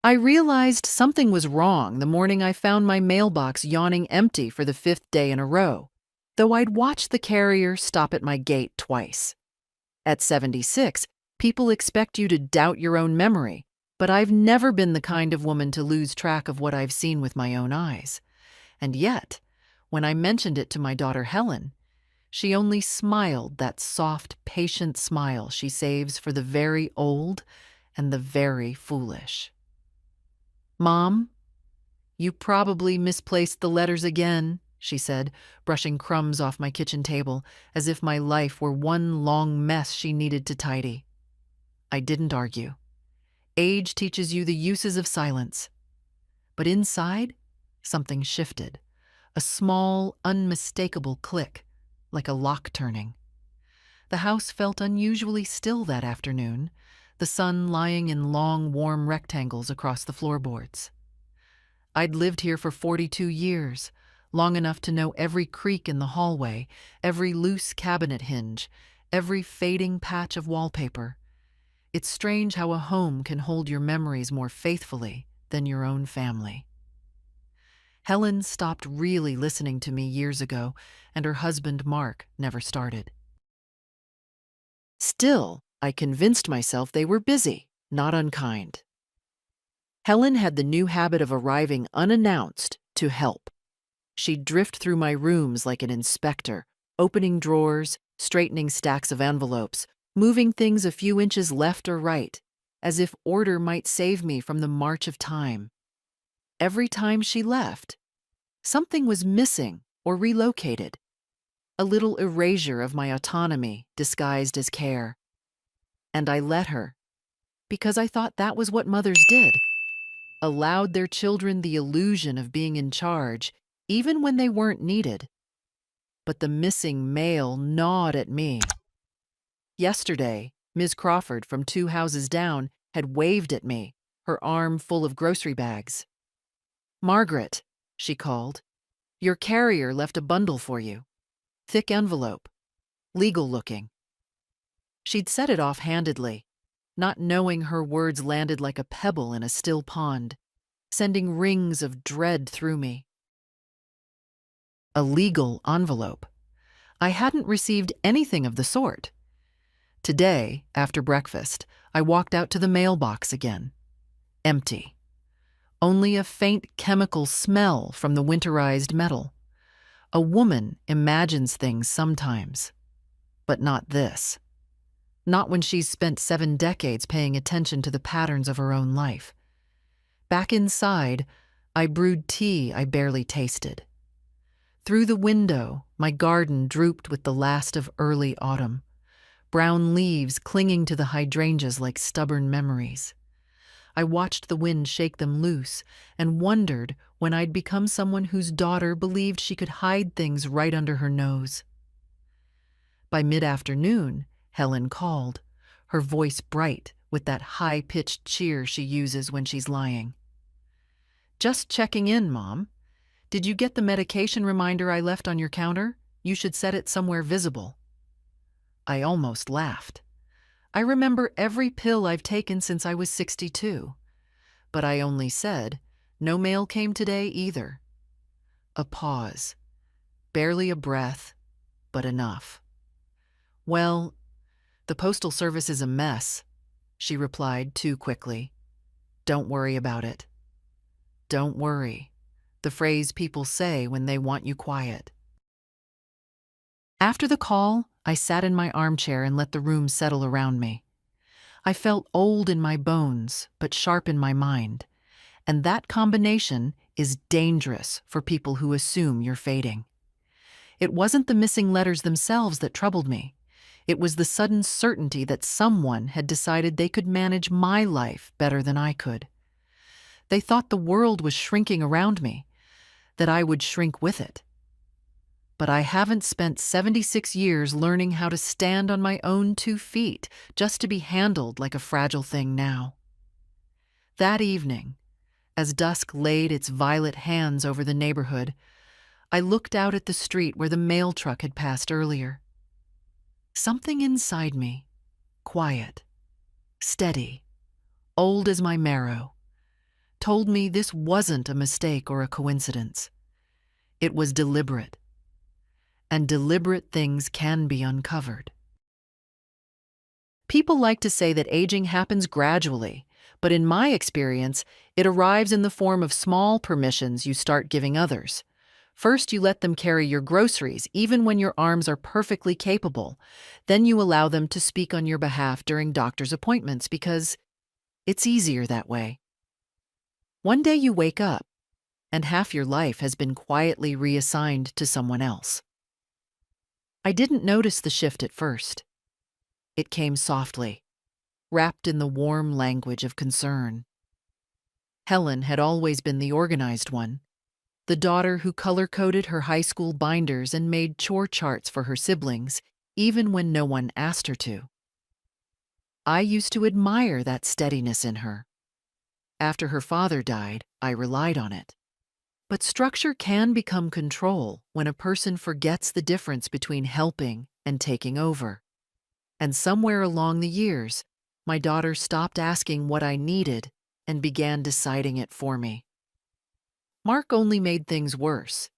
I realized something was wrong the morning I found my mailbox yawning empty for the fifth day in a row, though I'd watched the carrier stop at my gate twice. At 76, people expect you to doubt your own memory, but I've never been the kind of woman to lose track of what I've seen with my own eyes. And yet, when I mentioned it to my daughter Helen, she only smiled that soft, patient smile she saves for the very old and the very foolish. "Mom, you probably misplaced the letters again," she said, brushing crumbs off my kitchen table, as if my life were one long mess she needed to tidy. I didn't argue. Age teaches you the uses of silence. But inside, something shifted. A small, unmistakable click, like a lock turning. The house felt unusually still that afternoon, the sun lying in long, warm rectangles across the floorboards. I'd lived here for 42 years, long enough to know every creak in the hallway, every loose cabinet hinge, every fading patch of wallpaper. It's strange how a home can hold your memories more faithfully than your own family. Helen stopped really listening to me years ago, and her husband, Mark, never started. Still, I convinced myself they were busy, not unkind. Helen had the new habit of arriving unannounced to help. She'd drift through my rooms like an inspector, opening drawers, straightening stacks of envelopes, moving things a few inches left or right, as if order might save me from the march of time. Every time she left, something was missing or relocated. A little erasure of my autonomy disguised as care. And I let her, because I thought that was what mothers did. Allowed their children the illusion of being in charge, even when they weren't needed. But the missing mail gnawed at me. Yesterday, Ms. Crawford from 2 houses down had waved at me, her arm full of grocery bags. "Margaret," she called, "your carrier left a bundle for you. Thick envelope. Legal looking." She'd said it offhandedly, not knowing her words landed like a pebble in a still pond, sending rings of dread through me. A legal envelope. I hadn't received anything of the sort. Today, after breakfast, I walked out to the mailbox again. Empty. Only a faint chemical smell from the winterized metal. A woman imagines things sometimes, but not this. Not when she's spent 7 decades paying attention to the patterns of her own life. Back inside, I brewed tea I barely tasted. Through the window, my garden drooped with the last of early autumn, brown leaves clinging to the hydrangeas like stubborn memories. I watched the wind shake them loose and wondered when I'd become someone whose daughter believed she could hide things right under her nose. By mid-afternoon, Helen called, her voice bright with that high-pitched cheer she uses when she's lying. "Just checking in, Mom. Did you get the medication reminder I left on your counter? You should set it somewhere visible." I almost laughed. I remember every pill I've taken since I was 62. But I only said, "No mail came today either." A pause. Barely a breath, but enough. "Well, the Postal Service is a mess," she replied too quickly. "Don't worry about it." Don't worry. The phrase people say when they want you quiet. After the call, I sat in my armchair and let the room settle around me. I felt old in my bones, but sharp in my mind. And that combination is dangerous for people who assume you're fading. It wasn't the missing letters themselves that troubled me. It was the sudden certainty that someone had decided they could manage my life better than I could. They thought the world was shrinking around me, that I would shrink with it. But I haven't spent 76 years learning how to stand on my own 2 feet just to be handled like a fragile thing now. That evening, as dusk laid its violet hands over the neighborhood, I looked out at the street where the mail truck had passed earlier. Something inside me, quiet, steady, old as my marrow, told me this wasn't a mistake or a coincidence. It was deliberate, and deliberate things can be uncovered. People like to say that aging happens gradually, but in my experience, it arrives in the form of small permissions you start giving others. First, you let them carry your groceries, even when your arms are perfectly capable. Then you allow them to speak on your behalf during doctor's appointments because it's easier that way. One day you wake up, and half your life has been quietly reassigned to someone else. I didn't notice the shift at first. It came softly, wrapped in the warm language of concern. Helen had always been the organized one, the daughter who color-coded her high school binders and made chore charts for her siblings, even when no one asked her to. I used to admire that steadiness in her. After her father died, I relied on it. But structure can become control when a person forgets the difference between helping and taking over. And somewhere along the years, my daughter stopped asking what I needed and began deciding it for me. Mark only made things worse.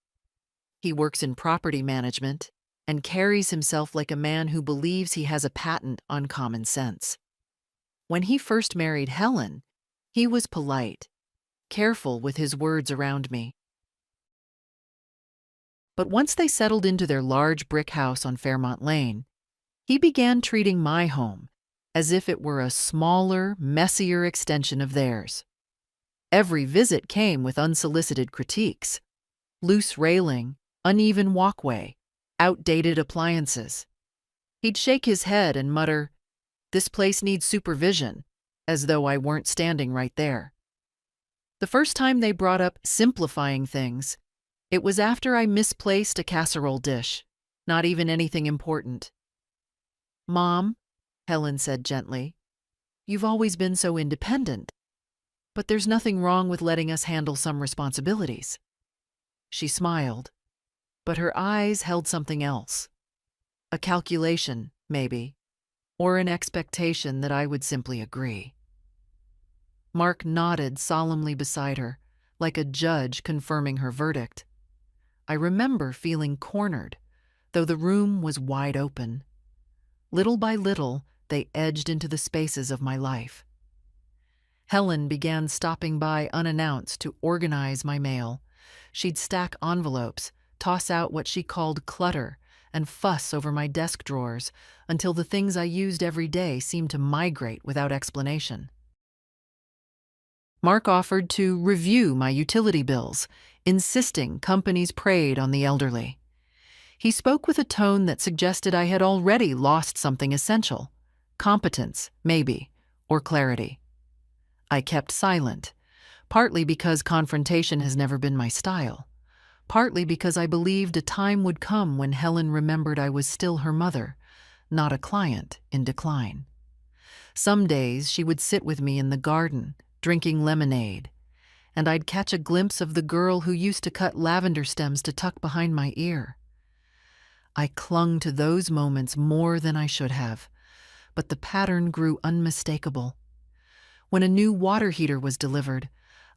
He works in property management and carries himself like a man who believes he has a patent on common sense. When he first married Helen, he was polite, careful with his words around me. But once they settled into their large brick house on Fairmont Lane, he began treating my home as if it were a smaller, messier extension of theirs. Every visit came with unsolicited critiques: loose railing, uneven walkway, outdated appliances. He'd shake his head and mutter, "This place needs supervision," as though I weren't standing right there. The first time they brought up simplifying things, it was after I misplaced a casserole dish, not even anything important. "Mom," Helen said gently, "you've always been so independent, but there's nothing wrong with letting us handle some responsibilities." She smiled, but her eyes held something else. A calculation, maybe, or an expectation that I would simply agree. Mark nodded solemnly beside her, like a judge confirming her verdict. I remember feeling cornered, though the room was wide open. Little by little, they edged into the spaces of my life. Helen began stopping by unannounced to organize my mail. She'd stack envelopes, toss out what she called clutter, and fuss over my desk drawers until the things I used every day seemed to migrate without explanation. Mark offered to review my utility bills, insisting companies preyed on the elderly. He spoke with a tone that suggested I had already lost something essential: competence, maybe, or clarity. I kept silent, partly because confrontation has never been my style, partly because I believed a time would come when Helen remembered I was still her mother, not a client in decline. Some days she would sit with me in the garden, drinking lemonade, and I'd catch a glimpse of the girl who used to cut lavender stems to tuck behind my ear. I clung to those moments more than I should have, but the pattern grew unmistakable. When a new water heater was delivered,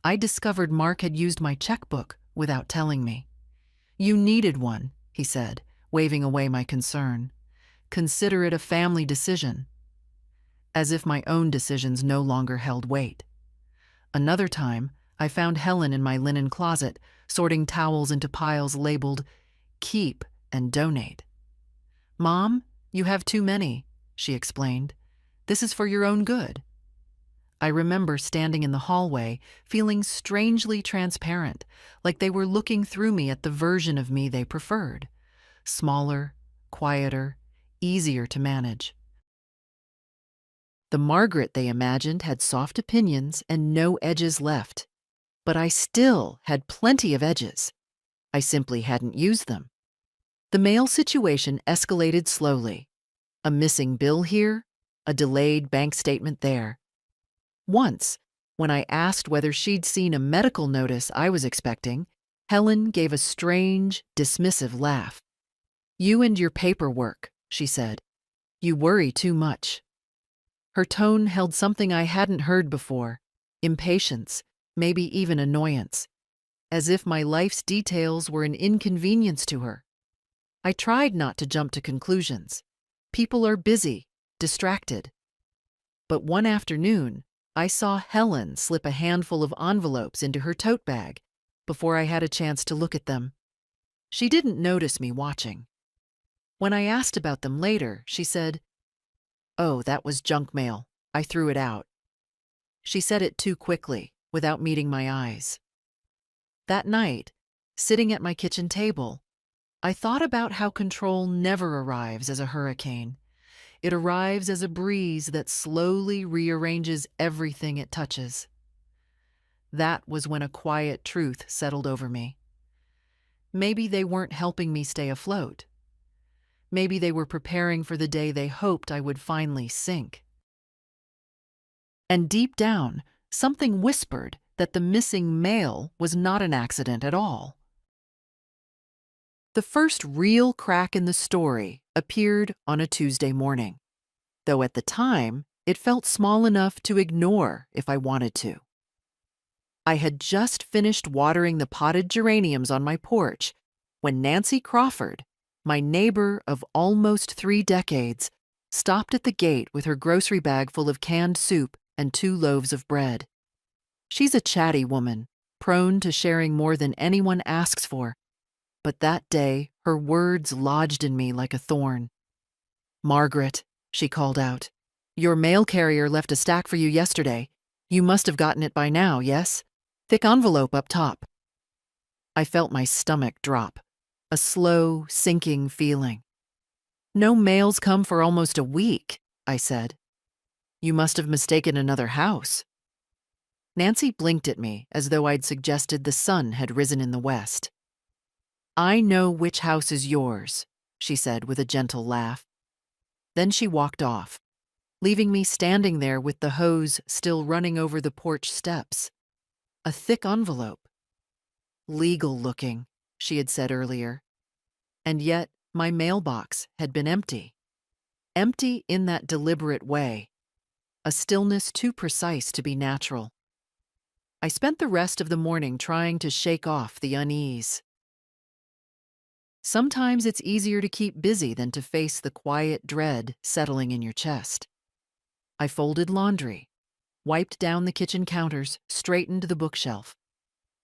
I discovered Mark had used my checkbook without telling me. "You needed one," he said, waving away my concern. "Consider it a family decision." As if my own decisions no longer held weight. Another time, I found Helen in my linen closet, sorting towels into piles labeled "Keep" and "Donate." "Mom, you have too many," she explained. "This is for your own good." I remember standing in the hallway, feeling strangely transparent, like they were looking through me at the version of me they preferred. Smaller, quieter, easier to manage. The Margaret they imagined had soft opinions and no edges left. But I still had plenty of edges. I simply hadn't used them. The mail situation escalated slowly. A missing bill here, a delayed bank statement there. Once, when I asked whether she'd seen a medical notice I was expecting, Helen gave a strange, dismissive laugh. "You and your paperwork," she said. "You worry too much." Her tone held something I hadn't heard before: impatience, maybe even annoyance, as if my life's details were an inconvenience to her. I tried not to jump to conclusions. People are busy, distracted. But one afternoon, I saw Helen slip a handful of envelopes into her tote bag before I had a chance to look at them. She didn't notice me watching. When I asked about them later, she said, "Oh, that was junk mail. I threw it out." She said it too quickly, without meeting my eyes. That night, sitting at my kitchen table, I thought about how control never arrives as a hurricane. It arrives as a breeze that slowly rearranges everything it touches. That was when a quiet truth settled over me. Maybe they weren't helping me stay afloat. Maybe they were preparing for the day they hoped I would finally sink. And deep down, something whispered that the missing mail was not an accident at all. The first real crack in the story appeared on a Tuesday morning, though at the time it felt small enough to ignore if I wanted to. I had just finished watering the potted geraniums on my porch when Nancy Crawford, my neighbor of almost 3 decades, stopped at the gate with her grocery bag full of canned soup and 2 loaves of bread. She's a chatty woman, prone to sharing more than anyone asks for, but that day her words lodged in me like a thorn. "Margaret," she called out, "your mail carrier left a stack for you yesterday. You must have gotten it by now, yes? Thick envelope up top." I felt my stomach drop, a slow, sinking feeling. "No mail's come for almost a week," I said. "You must have mistaken another house." Nancy blinked at me as though I'd suggested the sun had risen in the west. "I know which house is yours," she said with a gentle laugh. Then she walked off, leaving me standing there with the hose still running over the porch steps. A thick envelope. Legal looking, she had said earlier. And yet my mailbox had been empty. Empty in that deliberate way, a stillness too precise to be natural. I spent the rest of the morning trying to shake off the unease. Sometimes it's easier to keep busy than to face the quiet dread settling in your chest. I folded laundry, wiped down the kitchen counters, straightened the bookshelf.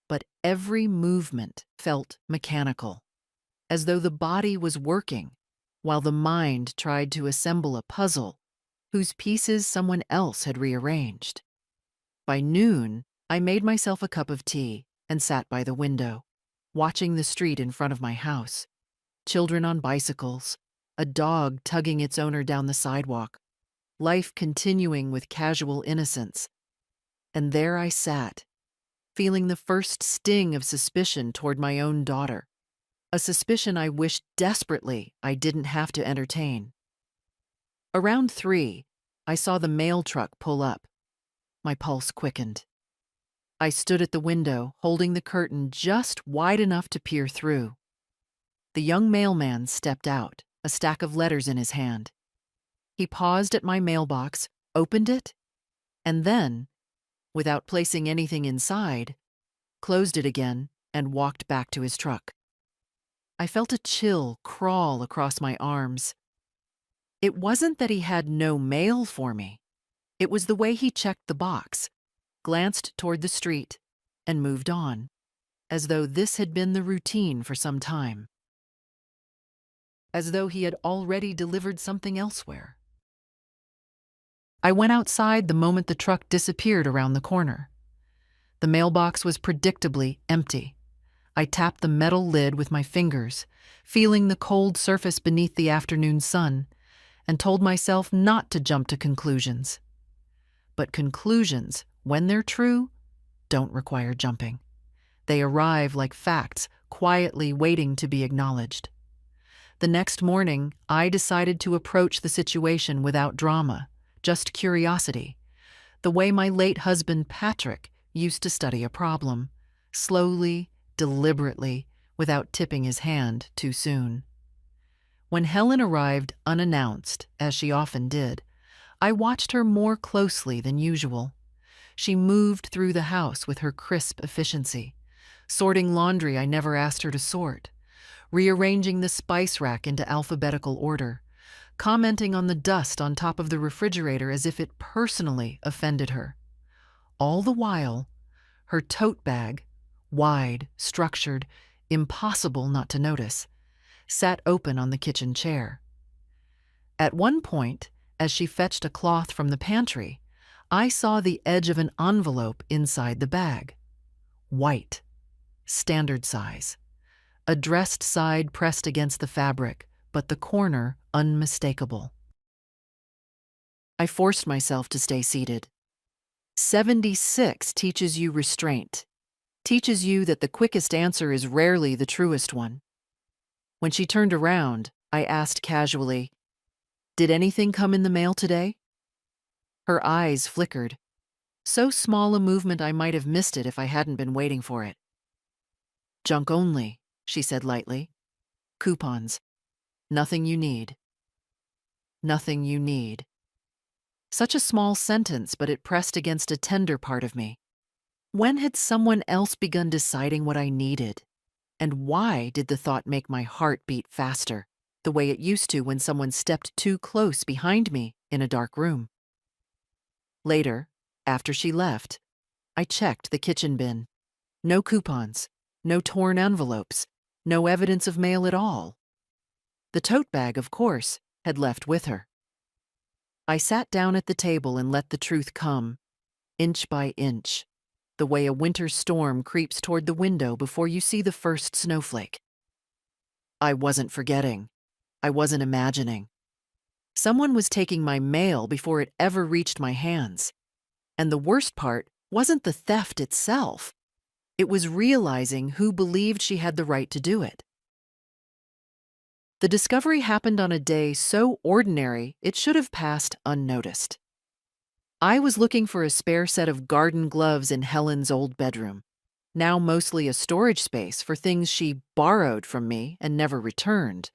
But every movement felt mechanical, as though the body was working while the mind tried to assemble a puzzle whose pieces someone else had rearranged. By noon, I made myself a cup of tea and sat by the window, watching the street in front of my house. Children on bicycles, a dog tugging its owner down the sidewalk, life continuing with casual innocence. And there I sat, feeling the first sting of suspicion toward my own daughter, a suspicion I wished desperately I didn't have to entertain. Around 3, I saw the mail truck pull up. My pulse quickened. I stood at the window, holding the curtain just wide enough to peer through. The young mailman stepped out, a stack of letters in his hand. He paused at my mailbox, opened it, and then, without placing anything inside, closed it again and walked back to his truck. I felt a chill crawl across my arms. It wasn't that he had no mail for me. It was the way he checked the box, glanced toward the street, and moved on, as though this had been the routine for some time. As though he had already delivered something elsewhere. I went outside the moment the truck disappeared around the corner. The mailbox was predictably empty. I tapped the metal lid with my fingers, feeling the cold surface beneath the afternoon sun, and told myself not to jump to conclusions. But conclusions, when they're true, don't require jumping. They arrive like facts, quietly waiting to be acknowledged. The next morning, I decided to approach the situation without drama, just curiosity, the way my late husband Patrick used to study a problem, slowly, deliberately, without tipping his hand too soon. When Helen arrived unannounced, as she often did, I watched her more closely than usual. She moved through the house with her crisp efficiency, sorting laundry I never asked her to sort, rearranging the spice rack into alphabetical order, commenting on the dust on top of the refrigerator as if it personally offended her. All the while, her tote bag, wide, structured, impossible not to notice, sat open on the kitchen chair. At one point, as she fetched a cloth from the pantry, I saw the edge of an envelope inside the bag. White, standard size. Addressed side pressed against the fabric, but the corner unmistakable. I forced myself to stay seated. 76 teaches you restraint, teaches you that the quickest answer is rarely the truest one. When she turned around, I asked casually, "Did anything come in the mail today?" Her eyes flickered. So small a movement I might have missed it if I hadn't been waiting for it. "Junk only," she said lightly. "Coupons. Nothing you need." Nothing you need. Such a small sentence, but it pressed against a tender part of me. When had someone else begun deciding what I needed? And why did the thought make my heart beat faster, the way it used to when someone stepped too close behind me in a dark room? Later, after she left, I checked the kitchen bin. No coupons, no torn envelopes, no evidence of mail at all. The tote bag, of course, had left with her. I sat down at the table and let the truth come, inch by inch, the way a winter storm creeps toward the window before you see the first snowflake. I wasn't forgetting. I wasn't imagining. Someone was taking my mail before it ever reached my hands. And the worst part wasn't the theft itself. It was realizing who believed she had the right to do it. The discovery happened on a day so ordinary it should have passed unnoticed. I was looking for a spare set of garden gloves in Helen's old bedroom, now mostly a storage space for things she borrowed from me and never returned,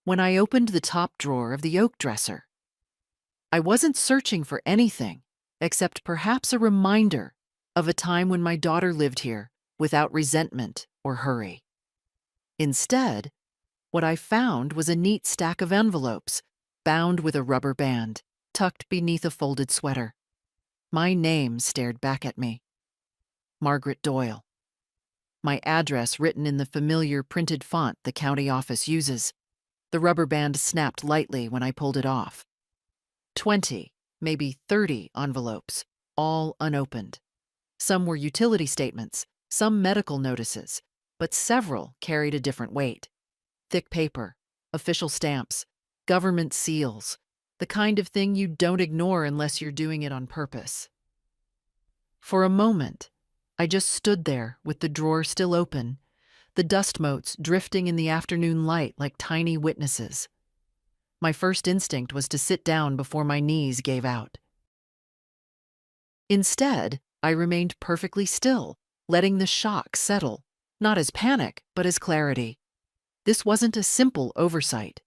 when I opened the top drawer of the oak dresser. I wasn't searching for anything, except perhaps a reminder of a time when my daughter lived here without resentment or hurry. Instead, what I found was a neat stack of envelopes, bound with a rubber band, tucked beneath a folded sweater. My name stared back at me. Margaret Doyle. My address written in the familiar printed font the county office uses. The rubber band snapped lightly when I pulled it off. 20, maybe 30 envelopes, all unopened. Some were utility statements, some medical notices, but several carried a different weight. Thick paper, official stamps, government seals, the kind of thing you don't ignore unless you're doing it on purpose. For a moment, I just stood there with the drawer still open, the dust motes drifting in the afternoon light like tiny witnesses. My first instinct was to sit down before my knees gave out. Instead, I remained perfectly still, letting the shock settle, not as panic, but as clarity. This wasn't a simple oversight.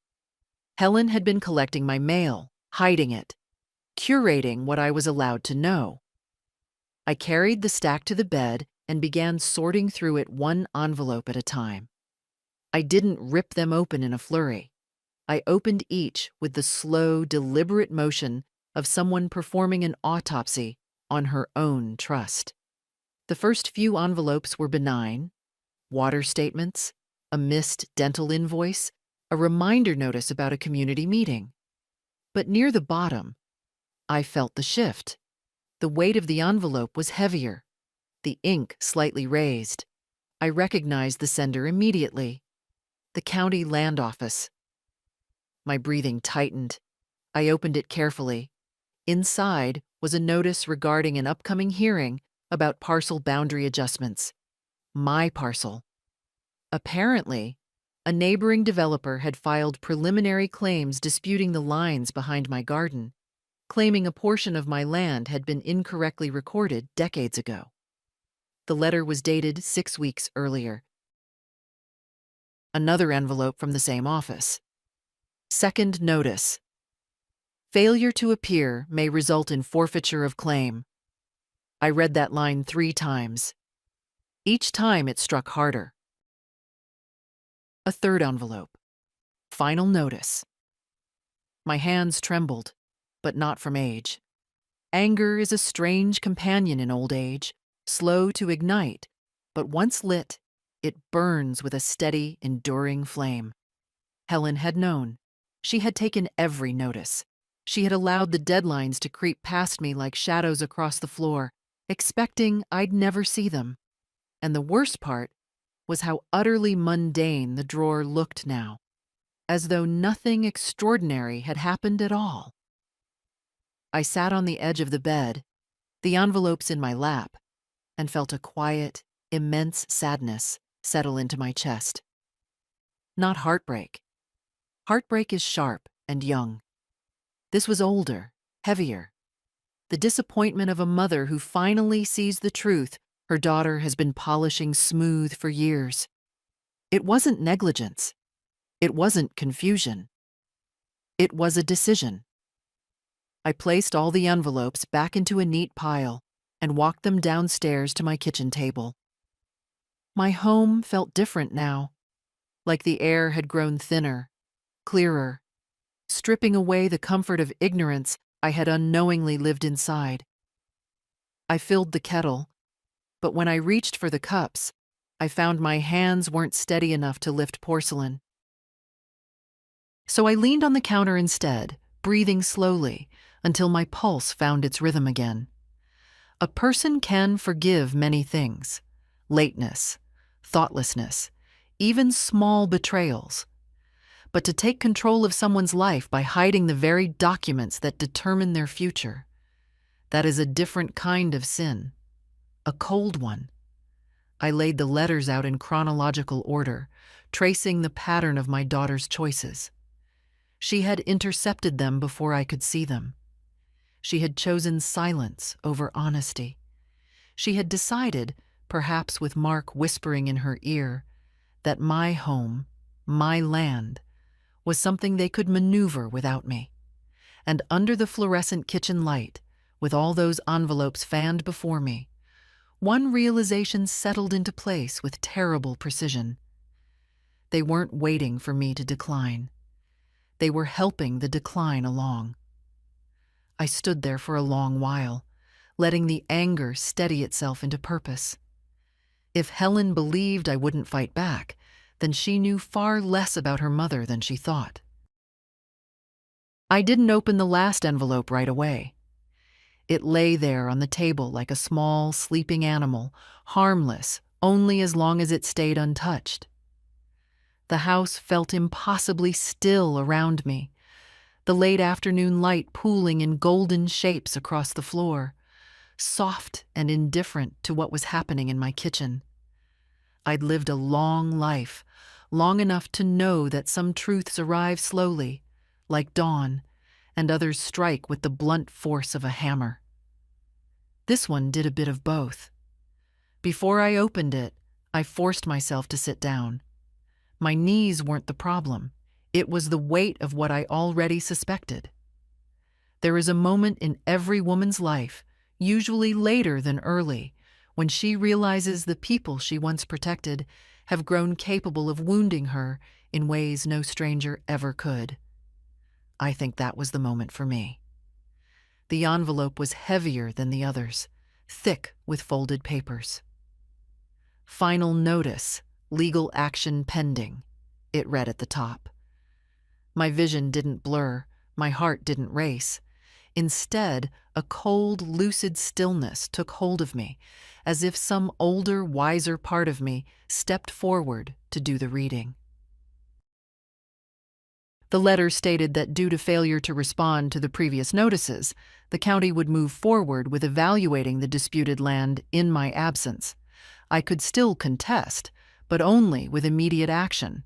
Helen had been collecting my mail, hiding it, curating what I was allowed to know. I carried the stack to the bed and began sorting through it one envelope at a time. I didn't rip them open in a flurry. I opened each with the slow, deliberate motion of someone performing an autopsy on her own trust. The first few envelopes were benign: water statements, a missed dental invoice, a reminder notice about a community meeting. But near the bottom, I felt the shift. The weight of the envelope was heavier, the ink slightly raised. I recognized the sender immediately: the county land office. My breathing tightened. I opened it carefully. Inside was a notice regarding an upcoming hearing about parcel boundary adjustments. My parcel. Apparently, a neighboring developer had filed preliminary claims disputing the lines behind my garden, claiming a portion of my land had been incorrectly recorded decades ago. The letter was dated 6 weeks earlier. Another envelope from the same office. Second notice. Failure to appear may result in forfeiture of claim. I read that line 3 times. Each time it struck harder. A third envelope. Final notice. My hands trembled, but not from age. Anger is a strange companion in old age, slow to ignite, but once lit, it burns with a steady, enduring flame. Helen had known. She had taken every notice. She had allowed the deadlines to creep past me like shadows across the floor, expecting I'd never see them. And the worst part was how utterly mundane the drawer looked now, as though nothing extraordinary had happened at all. I sat on the edge of the bed, the envelopes in my lap, and felt a quiet, immense sadness settle into my chest. Not heartbreak. Heartbreak is sharp and young. This was older, heavier. The disappointment of a mother who finally sees the truth her daughter has been polishing smooth for years. It wasn't negligence. It wasn't confusion. It was a decision. I placed all the envelopes back into a neat pile and walked them downstairs to my kitchen table. My home felt different now, like the air had grown thinner, clearer, stripping away the comfort of ignorance I had unknowingly lived inside. I filled the kettle, but when I reached for the cups, I found my hands weren't steady enough to lift porcelain. So I leaned on the counter instead, breathing slowly until my pulse found its rhythm again. A person can forgive many things: lateness, thoughtlessness, even small betrayals. But to take control of someone's life by hiding the very documents that determine their future, that is a different kind of sin, a cold one. I laid the letters out in chronological order, tracing the pattern of my daughter's choices. She had intercepted them before I could see them. She had chosen silence over honesty. She had decided, perhaps with Mark whispering in her ear, that my home, my land, was something they could maneuver without me. And under the fluorescent kitchen light, with all those envelopes fanned before me, one realization settled into place with terrible precision. They weren't waiting for me to decline. They were helping the decline along. I stood there for a long while, letting the anger steady itself into purpose. If Helen believed I wouldn't fight back, then she knew far less about her mother than she thought. I didn't open the last envelope right away. It lay there on the table like a small, sleeping animal, harmless only as long as it stayed untouched. The house felt impossibly still around me, the late afternoon light pooling in golden shapes across the floor, soft and indifferent to what was happening in my kitchen. I'd lived a long life, long enough to know that some truths arrive slowly, like dawn, and others strike with the blunt force of a hammer. This one did a bit of both. Before I opened it, I forced myself to sit down. My knees weren't the problem. It was the weight of what I already suspected. There is a moment in every woman's life, usually later than early, when she realizes the people she once protected have grown capable of wounding her in ways no stranger ever could. I think that was the moment for me. The envelope was heavier than the others, thick with folded papers. Final notice, legal action pending, it read at the top. My vision didn't blur, my heart didn't race. Instead, a cold, lucid stillness took hold of me, as if some older, wiser part of me stepped forward to do the reading. The letter stated that due to failure to respond to the previous notices, the county would move forward with evaluating the disputed land in my absence. I could still contest, but only with immediate action.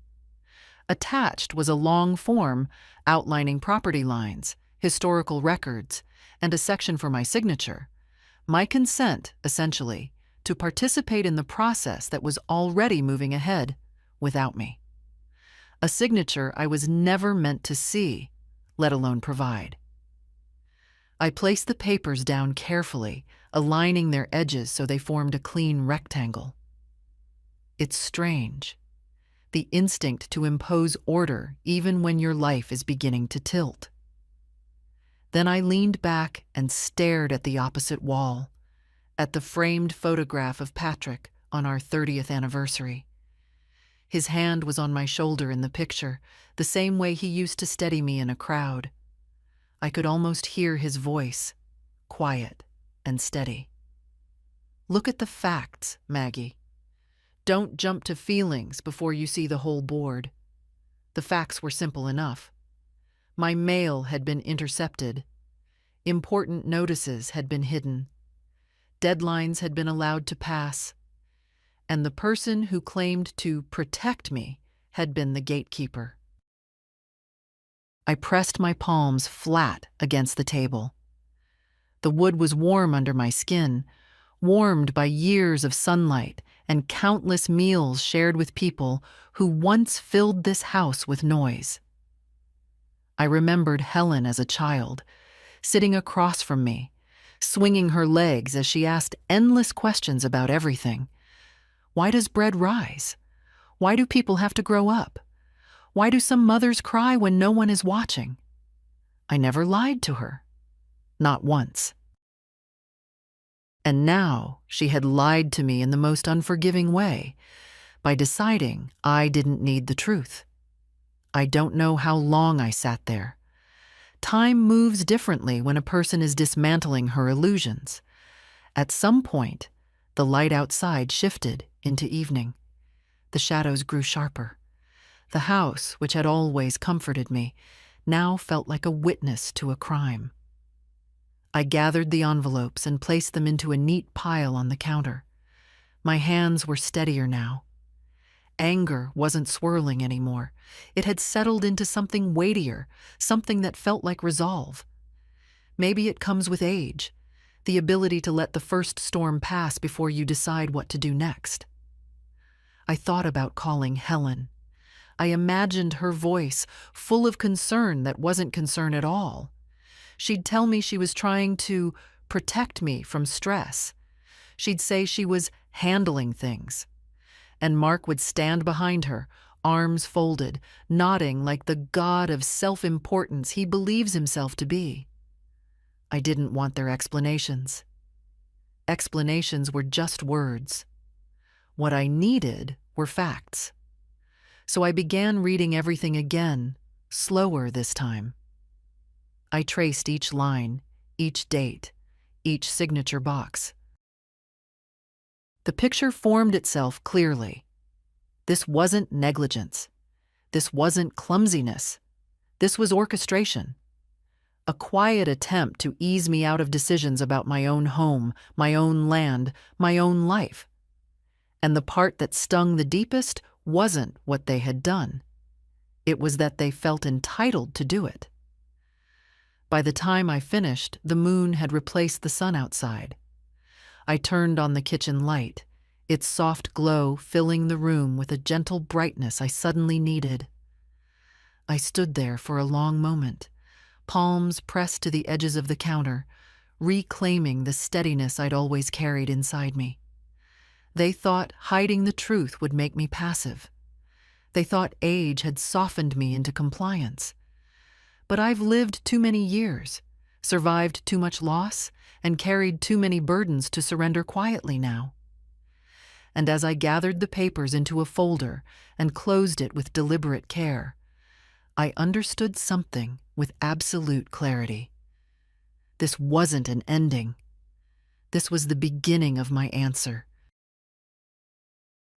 Attached was a long form outlining property lines, historical records, and a section for my signature. My consent, essentially, to participate in the process that was already moving ahead without me. A signature I was never meant to see, let alone provide. I placed the papers down carefully, aligning their edges so they formed a clean rectangle. It's strange, the instinct to impose order even when your life is beginning to tilt. Then I leaned back and stared at the opposite wall, at the framed photograph of Patrick on our 30th anniversary. His hand was on my shoulder in the picture, the same way he used to steady me in a crowd. I could almost hear his voice, quiet and steady. "Look at the facts, Maggie. Don't jump to feelings before you see the whole board." The facts were simple enough. My mail had been intercepted. Important notices had been hidden. Deadlines had been allowed to pass. And the person who claimed to protect me had been the gatekeeper. I pressed my palms flat against the table. The wood was warm under my skin, warmed by years of sunlight and countless meals shared with people who once filled this house with noise. I remembered Helen as a child, sitting across from me, swinging her legs as she asked endless questions about everything. Why does bread rise? Why do people have to grow up? Why do some mothers cry when no one is watching? I never lied to her. Not once. And now she had lied to me in the most unforgiving way, by deciding I didn't need the truth. I don't know how long I sat there. Time moves differently when a person is dismantling her illusions. At some point, the light outside shifted into evening. The shadows grew sharper. The house, which had always comforted me, now felt like a witness to a crime. I gathered the envelopes and placed them into a neat pile on the counter. My hands were steadier now. Anger wasn't swirling anymore. It had settled into something weightier, something that felt like resolve. Maybe it comes with age, the ability to let the first storm pass before you decide what to do next. I thought about calling Helen. I imagined her voice, full of concern that wasn't concern at all. She'd tell me she was trying to protect me from stress. She'd say she was handling things. And Mark would stand behind her, arms folded, nodding like the god of self-importance he believes himself to be. I didn't want their explanations. Explanations were just words. What I needed were facts. So I began reading everything again, slower this time. I traced each line, each date, each signature box. The picture formed itself clearly. This wasn't negligence. This wasn't clumsiness. This was orchestration. A quiet attempt to ease me out of decisions about my own home, my own land, my own life. And the part that stung the deepest wasn't what they had done. It was that they felt entitled to do it. By the time I finished, the moon had replaced the sun outside. I turned on the kitchen light, its soft glow filling the room with a gentle brightness I suddenly needed. I stood there for a long moment, palms pressed to the edges of the counter, reclaiming the steadiness I'd always carried inside me. They thought hiding the truth would make me passive. They thought age had softened me into compliance. But I've lived too many years, survived too much loss, and carried too many burdens to surrender quietly now. And as I gathered the papers into a folder and closed it with deliberate care, I understood something with absolute clarity. This wasn't an ending. This was the beginning of my answer.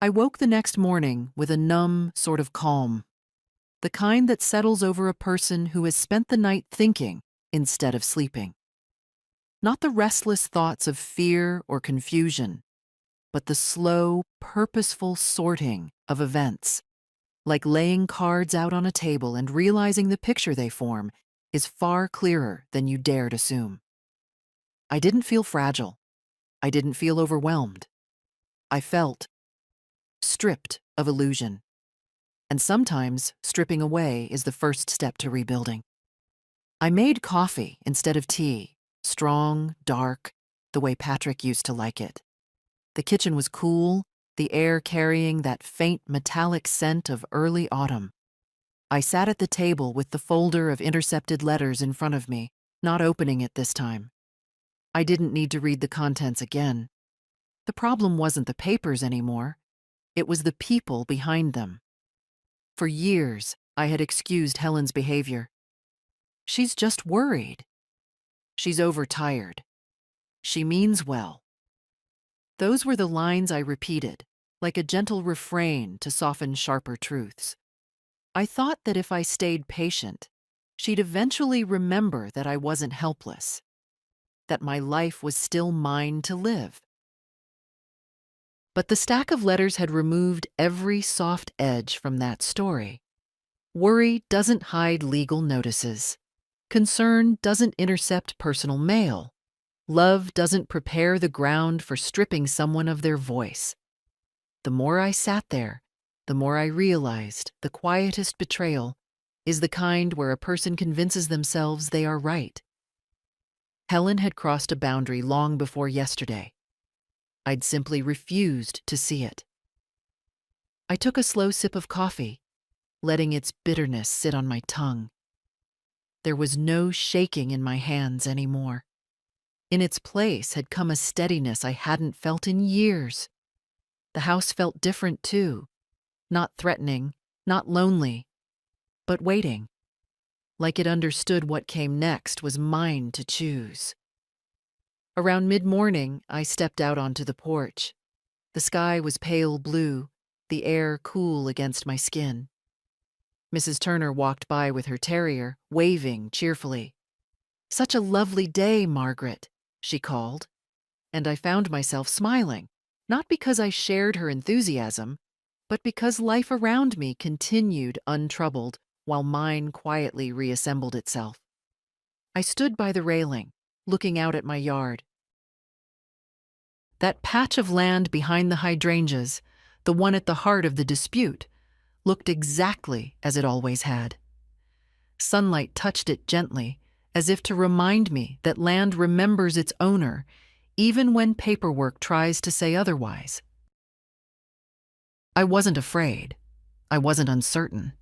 I woke the next morning with a numb sort of calm, the kind that settles over a person who has spent the night thinking instead of sleeping. Not the restless thoughts of fear or confusion, but the slow, purposeful sorting of events, like laying cards out on a table and realizing the picture they form is far clearer than you dared assume. I didn't feel fragile. I didn't feel overwhelmed. I felt stripped of illusion. And sometimes stripping away is the first step to rebuilding. I made coffee instead of tea, strong, dark, the way Patrick used to like it. The kitchen was cool, the air carrying that faint metallic scent of early autumn. I sat at the table with the folder of intercepted letters in front of me, not opening it this time. I didn't need to read the contents again. The problem wasn't the papers anymore. It was the people behind them. For years, I had excused Helen's behavior. She's just worried. She's overtired. She means well. Those were the lines I repeated, like a gentle refrain to soften sharper truths. I thought that if I stayed patient, she'd eventually remember that I wasn't helpless, that my life was still mine to live. But the stack of letters had removed every soft edge from that story. Worry doesn't hide legal notices. Concern doesn't intercept personal mail. Love doesn't prepare the ground for stripping someone of their voice. The more I sat there, the more I realized the quietest betrayal is the kind where a person convinces themselves they are right. Helen had crossed a boundary long before yesterday. I'd simply refused to see it. I took a slow sip of coffee, letting its bitterness sit on my tongue. There was no shaking in my hands anymore. In its place had come a steadiness I hadn't felt in years. The house felt different too, not threatening, not lonely, but waiting, like it understood what came next was mine to choose. Around mid-morning, I stepped out onto the porch. The sky was pale blue, the air cool against my skin. Mrs. Turner walked by with her terrier, waving cheerfully. "Such a lovely day, Margaret," she called, and I found myself smiling, not because I shared her enthusiasm, but because life around me continued untroubled while mine quietly reassembled itself. I stood by the railing, looking out at my yard. That patch of land behind the hydrangeas, the one at the heart of the dispute, looked exactly as it always had. Sunlight touched it gently, as if to remind me that land remembers its owner, even when paperwork tries to say otherwise. I wasn't afraid. I wasn't uncertain.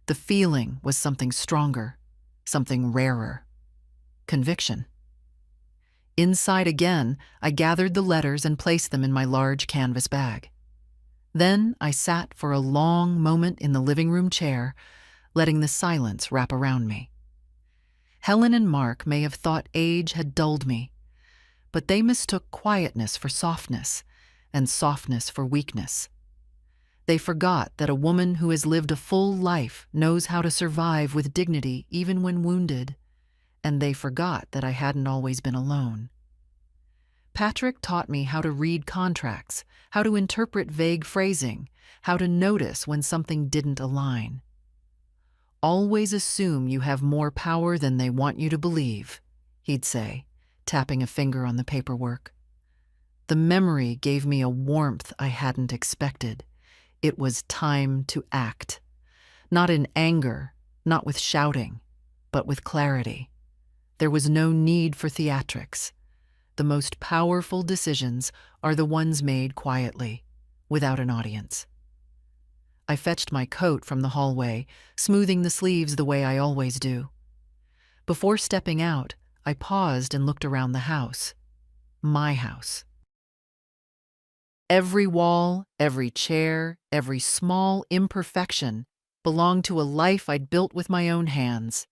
The feeling was something stronger, something rarer. Conviction. Inside again, I gathered the letters and placed them in my large canvas bag. Then I sat for a long moment in the living room chair, letting the silence wrap around me. Helen and Mark may have thought age had dulled me, but they mistook quietness for softness, and softness for weakness. They forgot that a woman who has lived a full life knows how to survive with dignity even when wounded, and they forgot that I hadn't always been alone. Patrick taught me how to read contracts, how to interpret vague phrasing, how to notice when something didn't align. "Always assume you have more power than they want you to believe," he'd say, tapping a finger on the paperwork. The memory gave me a warmth I hadn't expected. It was time to act. Not in anger, not with shouting, but with clarity. There was no need for theatrics. The most powerful decisions are the ones made quietly, without an audience. I fetched my coat from the hallway, smoothing the sleeves the way I always do. Before stepping out, I paused and looked around the house. My house. Every wall, every chair, every small imperfection belonged to a life I'd built with my own hands.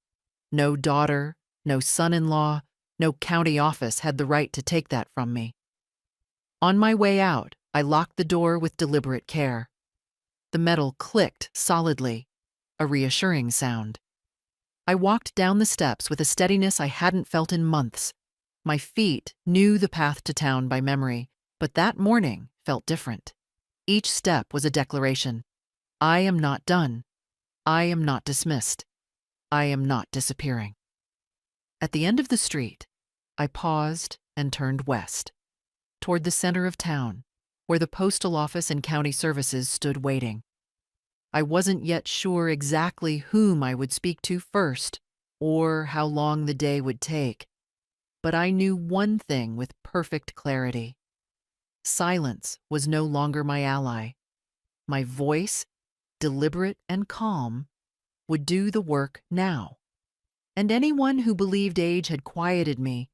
No daughter, no son-in-law, no county office had the right to take that from me. On my way out, I locked the door with deliberate care. The metal clicked solidly, a reassuring sound. I walked down the steps with a steadiness I hadn't felt in months. My feet knew the path to town by memory, but that morning felt different. Each step was a declaration. I am not done. I am not dismissed. I am not disappearing. At the end of the street, I paused and turned west, toward the center of town, where the postal office and county services stood waiting. I wasn't yet sure exactly whom I would speak to first, or how long the day would take. But I knew one thing with perfect clarity. Silence was no longer my ally. My voice, deliberate and calm, would do the work now. And anyone who believed age had quieted me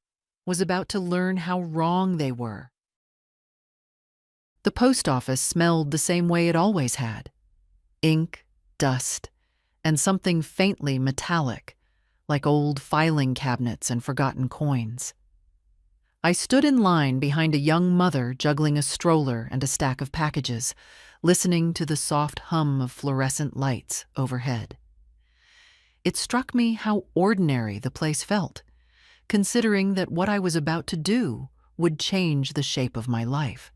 was about to learn how wrong they were. The post office smelled the same way it always had: ink, dust, and something faintly metallic, like old filing cabinets and forgotten coins. I stood in line behind a young mother juggling a stroller and a stack of packages, listening to the soft hum of fluorescent lights overhead. It struck me how ordinary the place felt, considering that what I was about to do would change the shape of my life.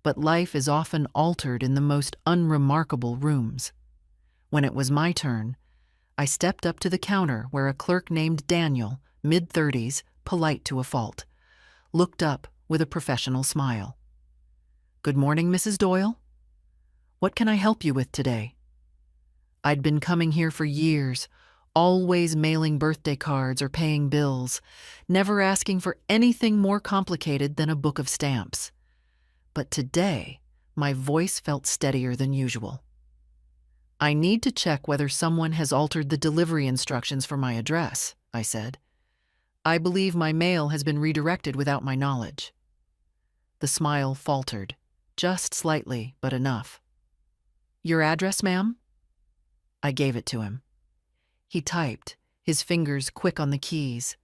But life is often altered in the most unremarkable rooms. When it was my turn, I stepped up to the counter where a clerk named Daniel, mid-30s, polite to a fault, looked up with a professional smile. "Good morning, Mrs. Doyle. What can I help you with today?" I'd been coming here for years, always mailing birthday cards or paying bills, never asking for anything more complicated than a book of stamps. But today, my voice felt steadier than usual. "I need to check whether someone has altered the delivery instructions for my address," I said. "I believe my mail has been redirected without my knowledge." The smile faltered, just slightly, but enough. "Your address, ma'am?" I gave it to him. He typed, his fingers quick on the keys.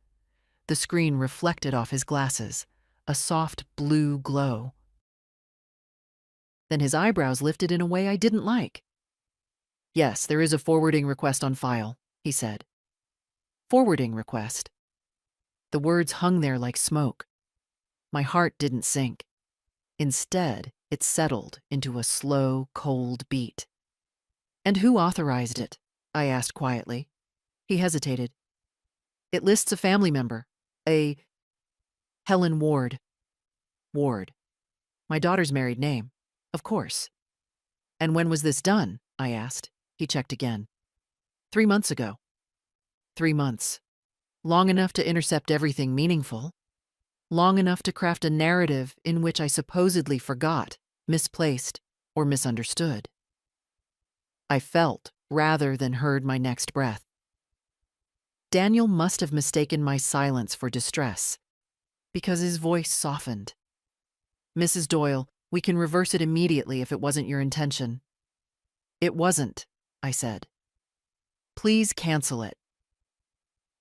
The screen reflected off his glasses, a soft blue glow. Then his eyebrows lifted in a way I didn't like. "Yes, there is a forwarding request on file," he said. "Forwarding request?" The words hung there like smoke. My heart didn't sink. Instead, it settled into a slow, cold beat. "And who authorized it?" I asked quietly. He hesitated. "It lists a family member, a Helen Ward." Ward. My daughter's married name. Of course. "And when was this done?" I asked. He checked again. 3 months ago." 3 months. Long enough to intercept everything meaningful. Long enough to craft a narrative in which I supposedly forgot, misplaced, or misunderstood. I felt, rather than heard, my next breath. Daniel must have mistaken my silence for distress, because his voice softened. "Mrs. Doyle, we can reverse it immediately if it wasn't your intention." "It wasn't," I said. "Please cancel it."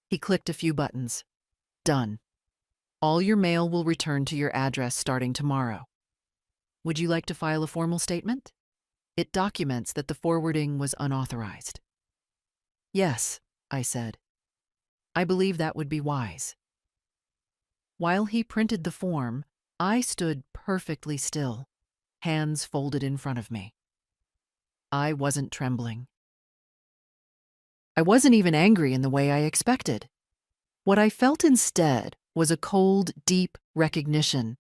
He clicked a few buttons. "Done. All your mail will return to your address starting tomorrow. Would you like to file a formal statement? It documents that the forwarding was unauthorized." "Yes," I said. "I believe that would be wise." While he printed the form, I stood perfectly still, hands folded in front of me. I wasn't trembling. I wasn't even angry in the way I expected. What I felt instead was a cold, deep recognition,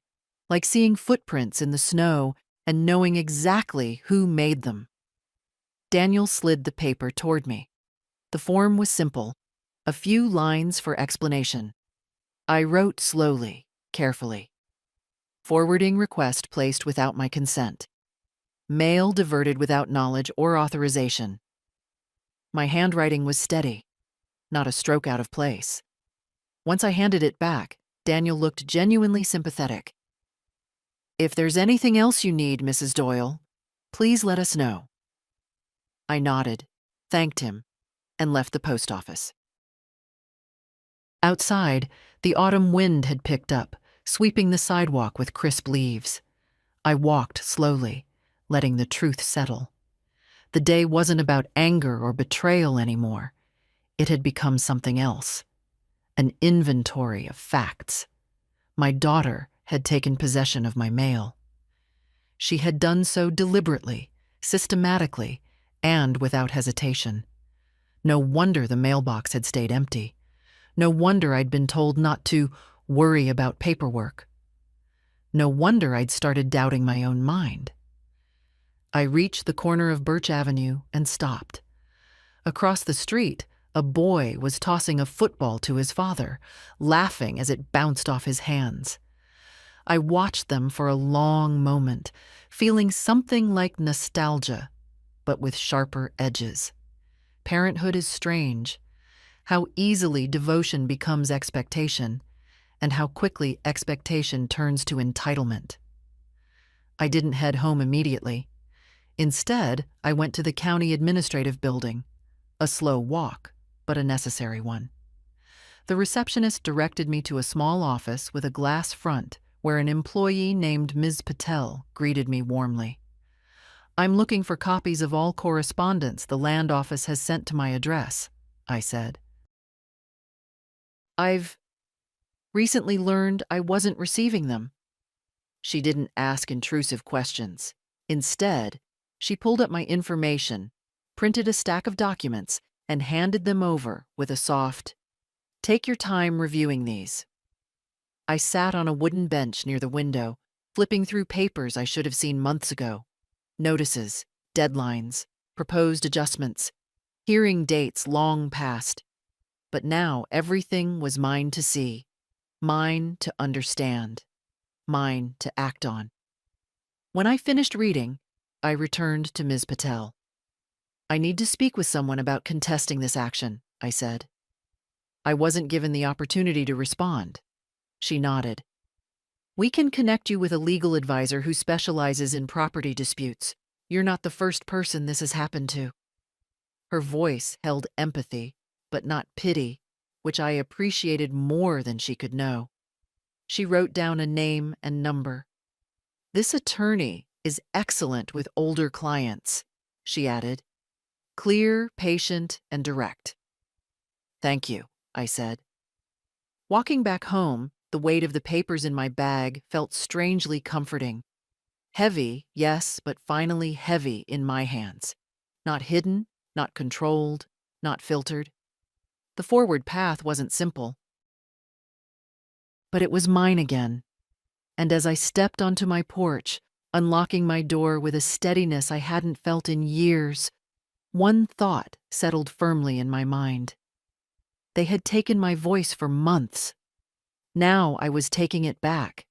like seeing footprints in the snow and knowing exactly who made them. Daniel slid the paper toward me. The form was simple, a few lines for explanation. I wrote slowly, carefully. "Forwarding request placed without my consent. Mail diverted without knowledge or authorization." My handwriting was steady, not a stroke out of place. Once I handed it back, Daniel looked genuinely sympathetic. "If there's anything else you need, Mrs. Doyle, please let us know." I nodded, thanked him, and left the post office. Outside, the autumn wind had picked up, sweeping the sidewalk with crisp leaves. I walked slowly, letting the truth settle. The day wasn't about anger or betrayal anymore. It had become something else. An inventory of facts. My daughter had taken possession of my mail. She had done so deliberately, systematically, and without hesitation. No wonder the mailbox had stayed empty. No wonder I'd been told not to worry about paperwork. No wonder I'd started doubting my own mind. I reached the corner of Birch Avenue and stopped. Across the street, A boy was tossing a football to his father, laughing as it bounced off his hands. I watched them for a long moment, feeling something like nostalgia, but with sharper edges. Parenthood is strange. How easily devotion becomes expectation, and how quickly expectation turns to entitlement. I didn't head home immediately. Instead, I went to the county administrative building, a slow walk, but a necessary one. The receptionist directed me to a small office with a glass front where an employee named Ms. Patel greeted me warmly. "I'm looking for copies of all correspondence the land office has sent to my address," I said. "I've recently learned I wasn't receiving them." She didn't ask intrusive questions. Instead, she pulled up my information, printed a stack of documents, and handed them over with a soft, "Take your time reviewing these." I sat on a wooden bench near the window, flipping through papers I should have seen months ago. Notices, deadlines, proposed adjustments, hearing dates long past. But now everything was mine to see, mine to understand, mine to act on. When I finished reading, I returned to Ms. Patel. "I need to speak with someone about contesting this action," I said. I wasn't given the opportunity to respond. She nodded. "We can connect you with a legal advisor who specializes in property disputes. You're not the first person this has happened to." Her voice held empathy, but not pity, which I appreciated more than she could know. She wrote down a name and number. "This attorney is excellent with older clients," she added. "Clear, patient, and direct." "Thank you," I said. Walking back home, the weight of the papers in my bag felt strangely comforting. Heavy, yes, but finally heavy in my hands. Not hidden, not controlled, not filtered. The forward path wasn't simple. But it was mine again. And as I stepped onto my porch, unlocking my door with a steadiness I hadn't felt in years, one thought settled firmly in my mind. They had taken my voice for months. Now I was taking it back.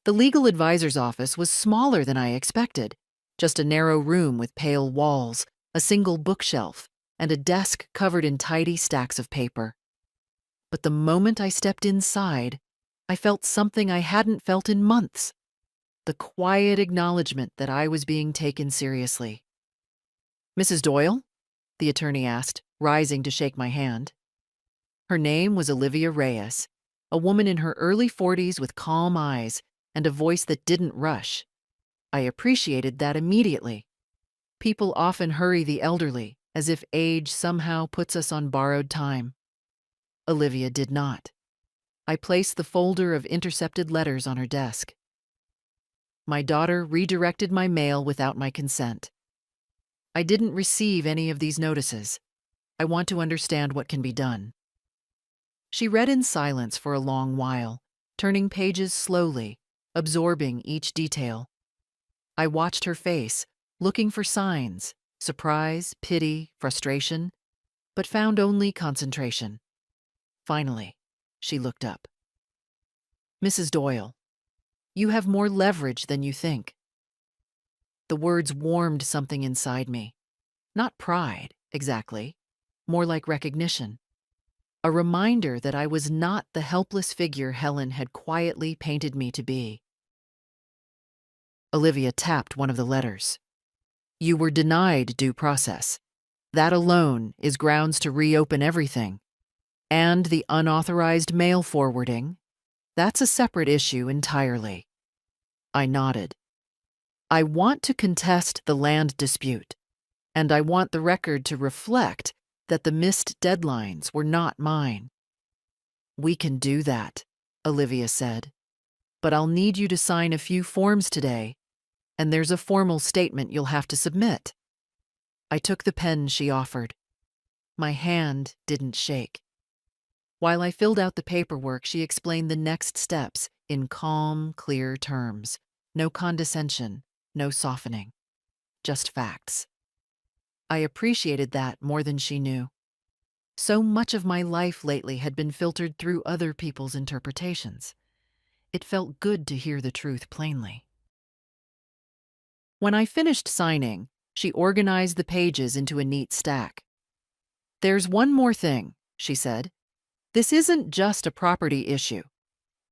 The legal advisor's office was smaller than I expected, just a narrow room with pale walls, a single bookshelf, and a desk covered in tidy stacks of paper. But the moment I stepped inside, I felt something I hadn't felt in months. The quiet acknowledgement that I was being taken seriously. "Mrs. Doyle?" the attorney asked, rising to shake my hand. Her name was Olivia Reyes, a woman in her early 40s with calm eyes and a voice that didn't rush. I appreciated that immediately. People often hurry the elderly, as if age somehow puts us on borrowed time. Olivia did not. I placed the folder of intercepted letters on her desk. "My daughter redirected my mail without my consent. I didn't receive any of these notices. I want to understand what can be done." She read in silence for a long while, turning pages slowly, absorbing each detail. I watched her face, looking for signs, surprise, pity, frustration, but found only concentration. Finally, she looked up. "Mrs. Doyle, you have more leverage than you think." The words warmed something inside me. Not pride, exactly, more like recognition. A reminder that I was not the helpless figure Helen had quietly painted me to be. Olivia tapped one of the letters. "You were denied due process. That alone is grounds to reopen everything. And the unauthorized mail forwarding, that's a separate issue entirely." I nodded. "I want to contest the land dispute, and I want the record to reflect that the missed deadlines were not mine." "We can do that," Olivia said. "But I'll need you to sign a few forms today, and there's a formal statement you'll have to submit." I took the pen she offered. My hand didn't shake. While I filled out the paperwork, she explained the next steps in calm, clear terms. No condescension, no softening. Just facts. I appreciated that more than she knew. So much of my life lately had been filtered through other people's interpretations. It felt good to hear the truth plainly. When I finished signing, she organized the pages into a neat stack. "There's one more thing," she said. "This isn't just a property issue.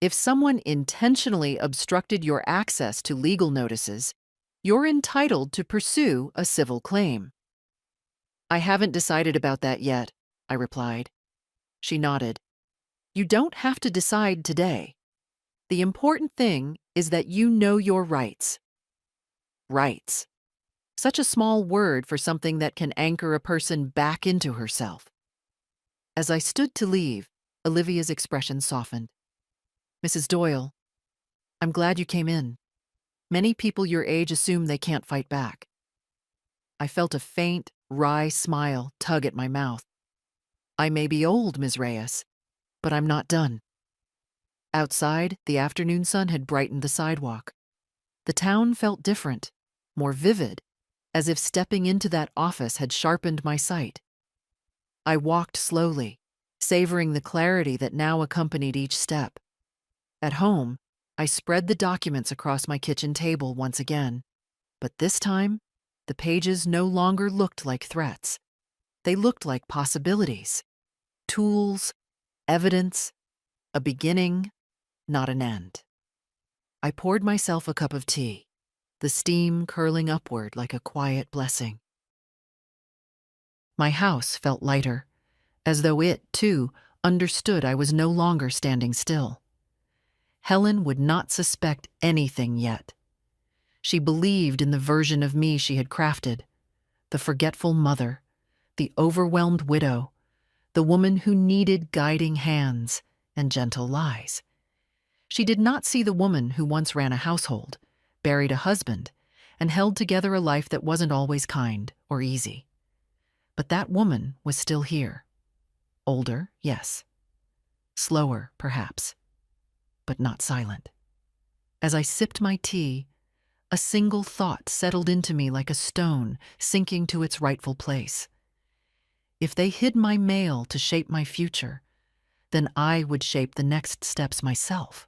If someone intentionally obstructed your access to legal notices, you're entitled to pursue a civil claim." "I haven't decided about that yet," I replied. She nodded. "You don't have to decide today. The important thing is that you know your rights." Rights. Such a small word for something that can anchor a person back into herself. As I stood to leave, Olivia's expression softened. "Mrs. Doyle, I'm glad you came in. Many people your age assume they can't fight back." I felt a faint, wry smile tug at my mouth. "I may be old, Ms. Reyes, but I'm not done." Outside, the afternoon sun had brightened the sidewalk. The town felt different, more vivid, as if stepping into that office had sharpened my sight. I walked slowly, savoring the clarity that now accompanied each step. At home, I spread the documents across my kitchen table once again, but this time, the pages no longer looked like threats. They looked like possibilities, tools, evidence, a beginning, not an end. I poured myself a cup of tea, the steam curling upward like a quiet blessing. My house felt lighter, as though it, too, understood I was no longer standing still. Helen would not suspect anything yet. She believed in the version of me she had crafted, the forgetful mother, the overwhelmed widow, the woman who needed guiding hands and gentle lies. She did not see the woman who once ran a household, buried a husband, and held together a life that wasn't always kind or easy. But that woman was still here. Older, yes. Slower, perhaps, but not silent. As I sipped my tea, a single thought settled into me like a stone sinking to its rightful place. If they hid my mail to shape my future, then I would shape the next steps myself,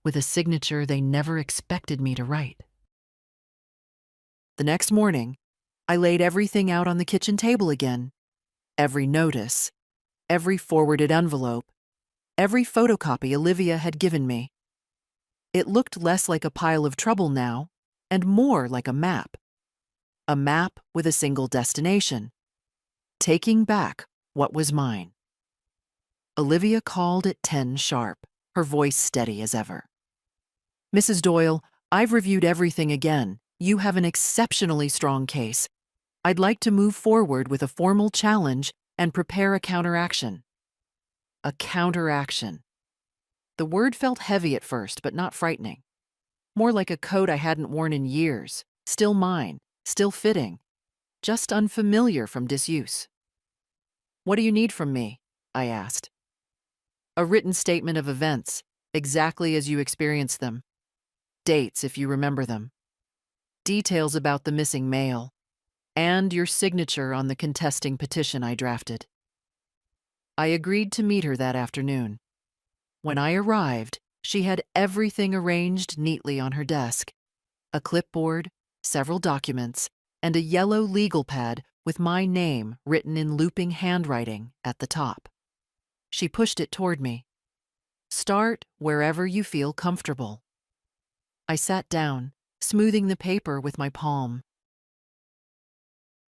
with a signature they never expected me to write. The next morning, I laid everything out on the kitchen table again. Every notice, every forwarded envelope, every photocopy Olivia had given me. It looked less like a pile of trouble now, and more like a map. A map with a single destination. Taking back what was mine. Olivia called at 10 sharp, her voice steady as ever. "Mrs. Doyle, I've reviewed everything again. You have an exceptionally strong case. I'd like to move forward with a formal challenge and prepare a counteraction." A counteraction. The word felt heavy at first, but not frightening. More like a coat I hadn't worn in years, still mine, still fitting, just unfamiliar from disuse. "What do you need from me?" I asked. "A written statement of events, exactly as you experienced them. Dates, if you remember them. Details about the missing mail. And your signature on the contesting petition I drafted." I agreed to meet her that afternoon. When I arrived, she had everything arranged neatly on her desk. A clipboard, several documents, and a yellow legal pad with my name written in looping handwriting at the top. She pushed it toward me. "Start wherever you feel comfortable." I sat down, smoothing the paper with my palm.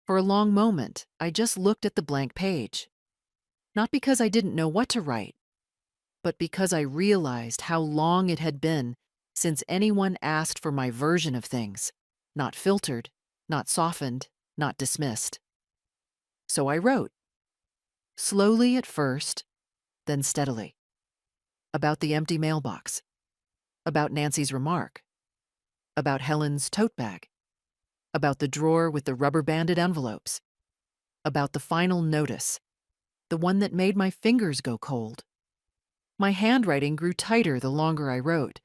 For a long moment, I just looked at the blank page. Not because I didn't know what to write, but because I realized how long it had been since anyone asked for my version of things, not filtered, not softened, not dismissed. So I wrote. Slowly at first, then steadily. About the empty mailbox. About Nancy's remark. About Helen's tote bag. About the drawer with the rubber-banded envelopes. About the final notice, the one that made my fingers go cold. My handwriting grew tighter the longer I wrote,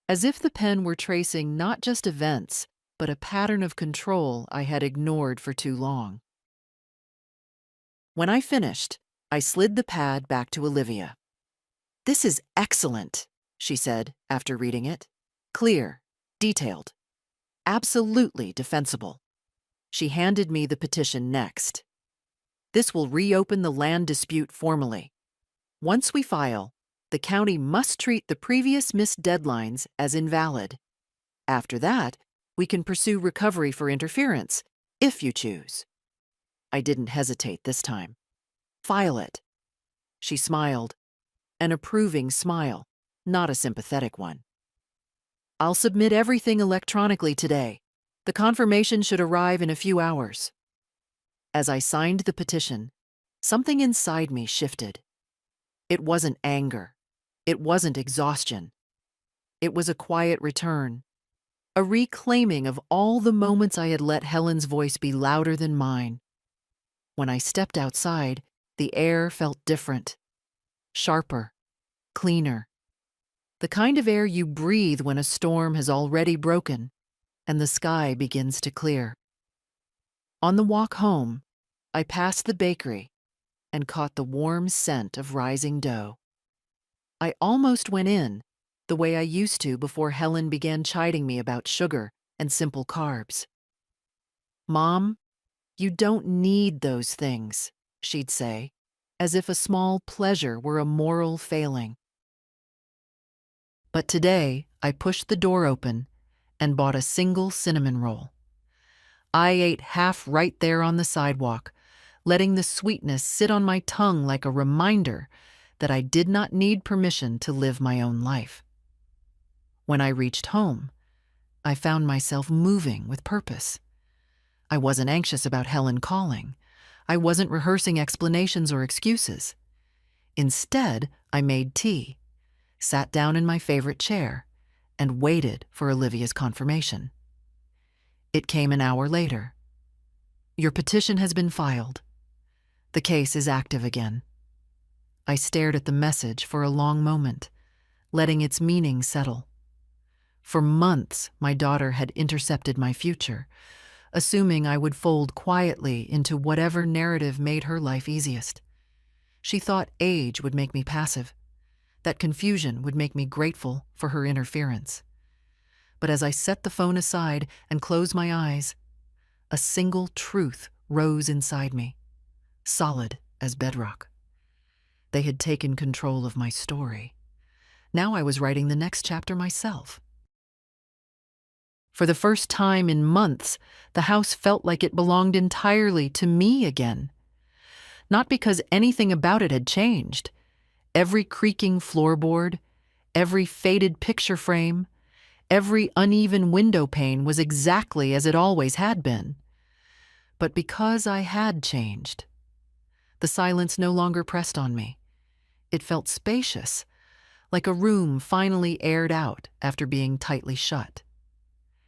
as if the pen were tracing not just events, but a pattern of control I had ignored for too long. When I finished, I slid the pad back to Olivia. "This is excellent," she said after reading it. "Clear, detailed, absolutely defensible." She handed me the petition next. "This will reopen the land dispute formally. Once we file, the county must treat the previous missed deadlines as invalid. After that, we can pursue recovery for interference, if you choose." I didn't hesitate this time. "File it." She smiled, an approving smile, not a sympathetic one. "I'll submit everything electronically today. The confirmation should arrive in a few hours." As I signed the petition, something inside me shifted. It wasn't anger. It wasn't exhaustion. It was a quiet return, a reclaiming of all the moments I had let Helen's voice be louder than mine. When I stepped outside, the air felt different, sharper, cleaner. The kind of air you breathe when a storm has already broken and the sky begins to clear. On the walk home, I passed the bakery and caught the warm scent of rising dough. I almost went in, the way I used to before Helen began chiding me about sugar and simple carbs. "Mom, you don't need those things," she'd say, as if a small pleasure were a moral failing. But today, I pushed the door open and bought a single cinnamon roll. I ate half right there on the sidewalk, letting the sweetness sit on my tongue like a reminder that I did not need permission to live my own life. When I reached home, I found myself moving with purpose. I wasn't anxious about Helen calling. I wasn't rehearsing explanations or excuses. Instead, I made tea, sat down in my favorite chair, and waited for Olivia's confirmation. It came an hour later. "Your petition has been filed. The case is active again." I stared at the message for a long moment, letting its meaning settle. For months, my daughter had intercepted my future, assuming I would fold quietly into whatever narrative made her life easiest. She thought age would make me passive, that confusion would make me grateful for her interference. But as I set the phone aside and closed my eyes, a single truth rose inside me, solid as bedrock. They had taken control of my story. Now I was writing the next chapter myself. For the first time in months, the house felt like it belonged entirely to me again. Not because anything about it had changed. Every creaking floorboard, every faded picture frame, every uneven window pane was exactly as it always had been. But because I had changed, the silence no longer pressed on me. It felt spacious, like a room finally aired out after being tightly shut.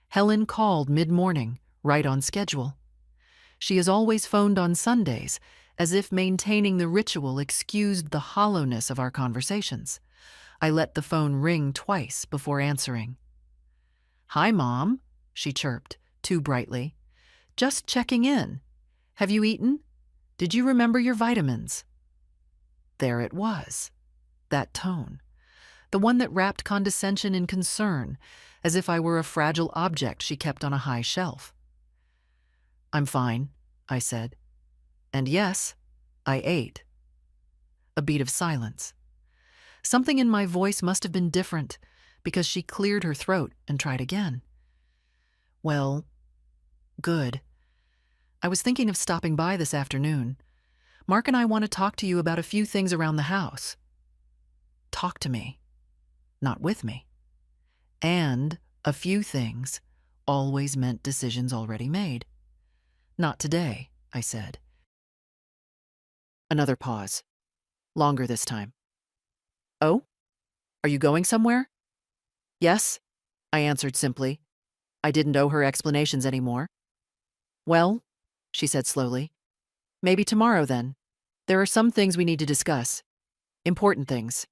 Helen called mid-morning, right on schedule. She has always phoned on Sundays, as if maintaining the ritual excused the hollowness of our conversations. I let the phone ring twice before answering. "Hi, Mom," she chirped, too brightly. "Just checking in. Have you eaten? Did you remember your vitamins?" There it was, that tone, the one that wrapped condescension in concern, as if I were a fragile object she kept on a high shelf. "I'm fine," I said. "And yes, I ate." A beat of silence. Something in my voice must have been different, because she cleared her throat and tried again. "Well, good. I was thinking of stopping by this afternoon. Mark and I want to talk to you about a few things around the house." Talk to me, not with me. And a few things always meant decisions already made. "Not today," I said. Another pause. Longer this time. "Oh? Are you going somewhere?" "Yes," I answered simply. I didn't owe her explanations anymore. "Well," she said slowly, "maybe tomorrow then. There are some things we need to discuss. Important things."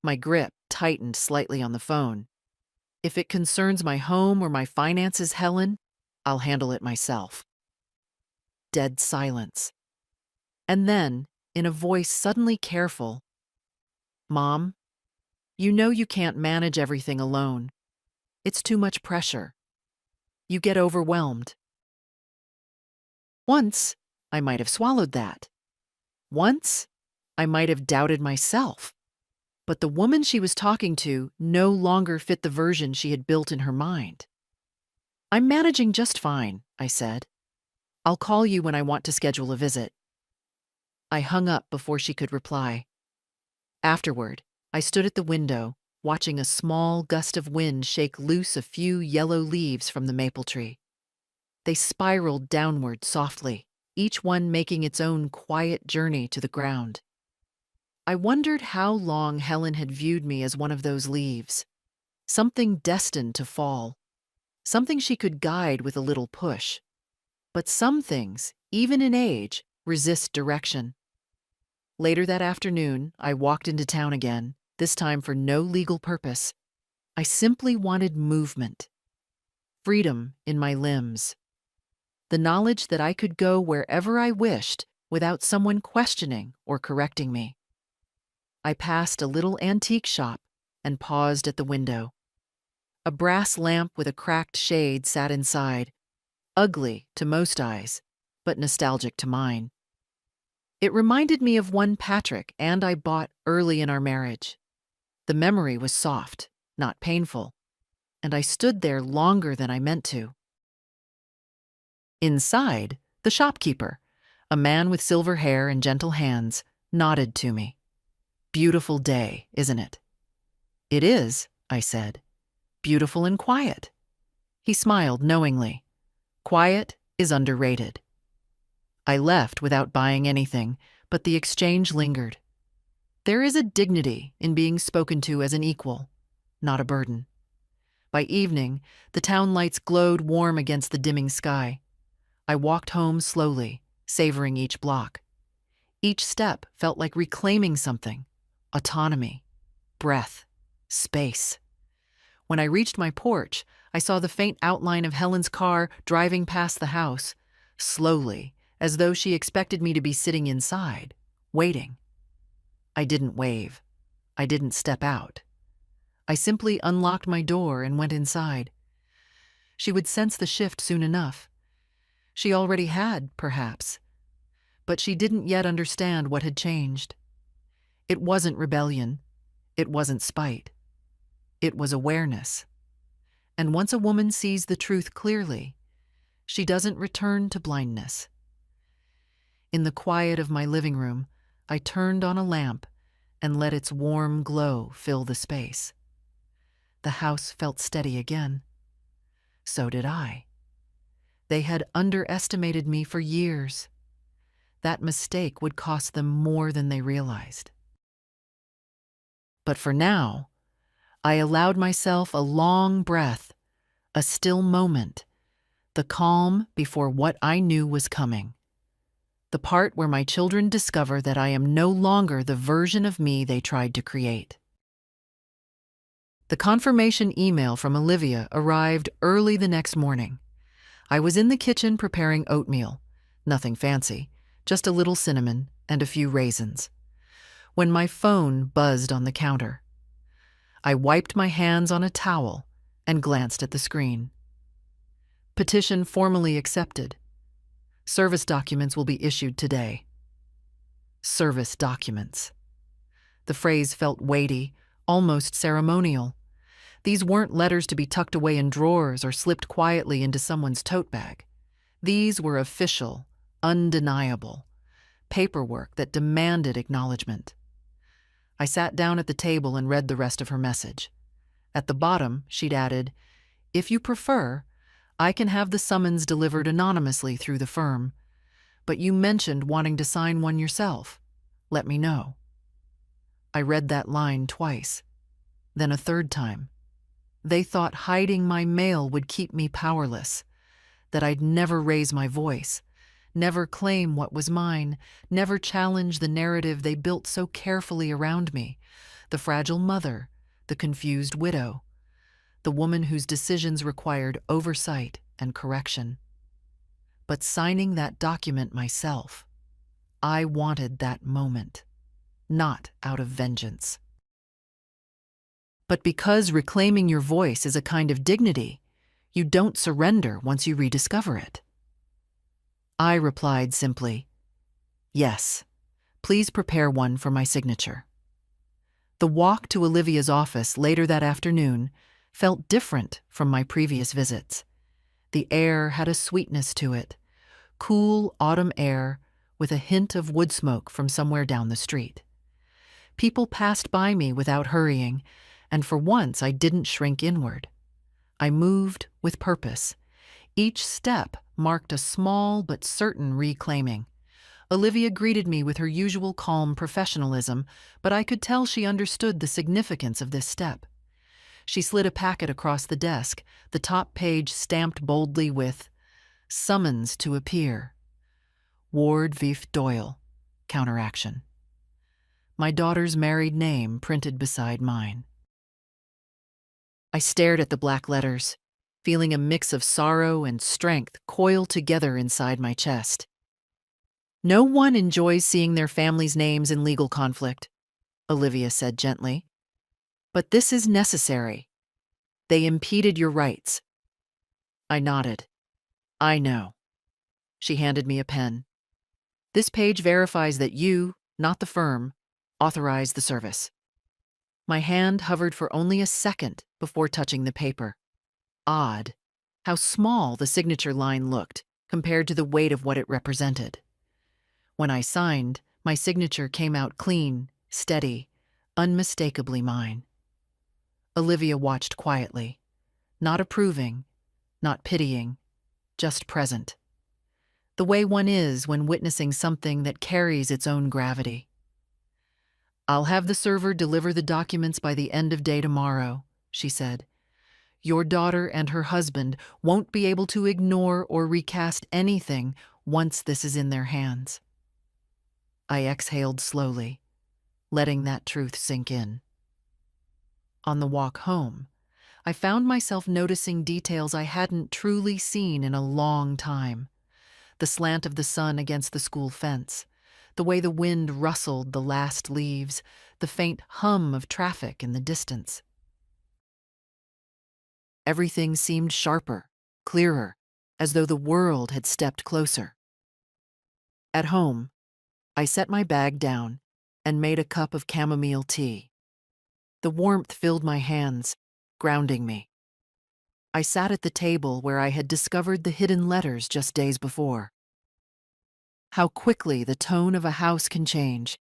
My grip tightened slightly on the phone. If it concerns my home or my finances, Helen, I'll handle it myself. Dead silence. And then, in a voice suddenly careful, Mom, you know you can't manage everything alone. It's too much pressure. You get overwhelmed. Once, I might have swallowed that. Once, I might have doubted myself. But the woman she was talking to no longer fit the version she had built in her mind. I'm managing just fine, I said. I'll call you when I want to schedule a visit. I hung up before she could reply. Afterward, I stood at the window, watching a small gust of wind shake loose a few yellow leaves from the maple tree. They spiraled downward softly, each one making its own quiet journey to the ground. I wondered how long Helen had viewed me as one of those leaves, something destined to fall, something she could guide with a little push. But some things, even in age, resist direction. Later that afternoon, I walked into town again, this time for no legal purpose. I simply wanted movement, freedom in my limbs, the knowledge that I could go wherever I wished without someone questioning or correcting me. I passed a little antique shop and paused at the window. A brass lamp with a cracked shade sat inside, ugly to most eyes, but nostalgic to mine. It reminded me of one Patrick and I bought early in our marriage. The memory was soft, not painful, and I stood there longer than I meant to. Inside, the shopkeeper, a man with silver hair and gentle hands, nodded to me. Beautiful day, isn't it? It is, I said. Beautiful and quiet. He smiled knowingly. Quiet is underrated. I left without buying anything, but the exchange lingered. There is a dignity in being spoken to as an equal, not a burden. By evening, the town lights glowed warm against the dimming sky. I walked home slowly, savoring each block. Each step felt like reclaiming something: autonomy, breath, space. When I reached my porch, I saw the faint outline of Helen's car driving past the house, slowly, as though she expected me to be sitting inside, waiting. I didn't wave. I didn't step out. I simply unlocked my door and went inside. She would sense the shift soon enough. She already had, perhaps, but she didn't yet understand what had changed. It wasn't rebellion. It wasn't spite. It was awareness. And once a woman sees the truth clearly, she doesn't return to blindness. In the quiet of my living room, I turned on a lamp and let its warm glow fill the space. The house felt steady again. So did I. They had underestimated me for years. That mistake would cost them more than they realized. But for now, I allowed myself a long breath, a still moment, the calm before what I knew was coming. The part where my children discover that I am no longer the version of me they tried to create. The confirmation email from Olivia arrived early the next morning. I was in the kitchen preparing oatmeal, nothing fancy, just a little cinnamon and a few raisins, when my phone buzzed on the counter. I wiped my hands on a towel and glanced at the screen. Petition formally accepted. Service documents will be issued today. Service documents. The phrase felt weighty, almost ceremonial. These weren't letters to be tucked away in drawers or slipped quietly into someone's tote bag. These were official, undeniable, paperwork that demanded acknowledgement. I sat down at the table and read the rest of her message. At the bottom, she'd added, "If you prefer, I can have the summons delivered anonymously through the firm, but you mentioned wanting to sign one yourself. Let me know." I read that line twice, then a third time. They thought hiding my mail would keep me powerless, that I'd never raise my voice, never claim what was mine, never challenge the narrative they built so carefully around me, the fragile mother, the confused widow, the woman whose decisions required oversight and correction. But signing that document myself, I wanted that moment, not out of vengeance. But because reclaiming your voice is a kind of dignity, you don't surrender once you rediscover it. I replied simply, "Yes, please prepare one for my signature." The walk to Olivia's office later that afternoon felt different from my previous visits. The air had a sweetness to it, cool autumn air with a hint of wood smoke from somewhere down the street. People passed by me without hurrying, and for once I didn't shrink inward. I moved with purpose. Each step marked a small but certain reclaiming. Olivia greeted me with her usual calm professionalism, but I could tell she understood the significance of this step. She slid a packet across the desk, the top page stamped boldly with "Summons to appear. Ward Vif Doyle, counteraction." My daughter's married name printed beside mine. I stared at the black letters, feeling a mix of sorrow and strength coil together inside my chest. "No one enjoys seeing their family's names in legal conflict," Olivia said gently. "But this is necessary. They impeded your rights." I nodded. "I know." She handed me a pen. "This page verifies that you, not the firm, authorized the service." My hand hovered for only a second before touching the paper. Odd how small the signature line looked compared to the weight of what it represented. When I signed, my signature came out clean, steady, unmistakably mine. Olivia watched quietly, not approving, not pitying, just present. The way one is when witnessing something that carries its own gravity. "I'll have the server deliver the documents by the end of day tomorrow," she said. "Your daughter and her husband won't be able to ignore or recast anything once this is in their hands." I exhaled slowly, letting that truth sink in. On the walk home, I found myself noticing details I hadn't truly seen in a long time. The slant of the sun against the school fence, the way the wind rustled the last leaves, the faint hum of traffic in the distance. Everything seemed sharper, clearer, as though the world had stepped closer. At home, I set my bag down and made a cup of chamomile tea. The warmth filled my hands, grounding me. I sat at the table where I had discovered the hidden letters just days before. How quickly the tone of a house can change,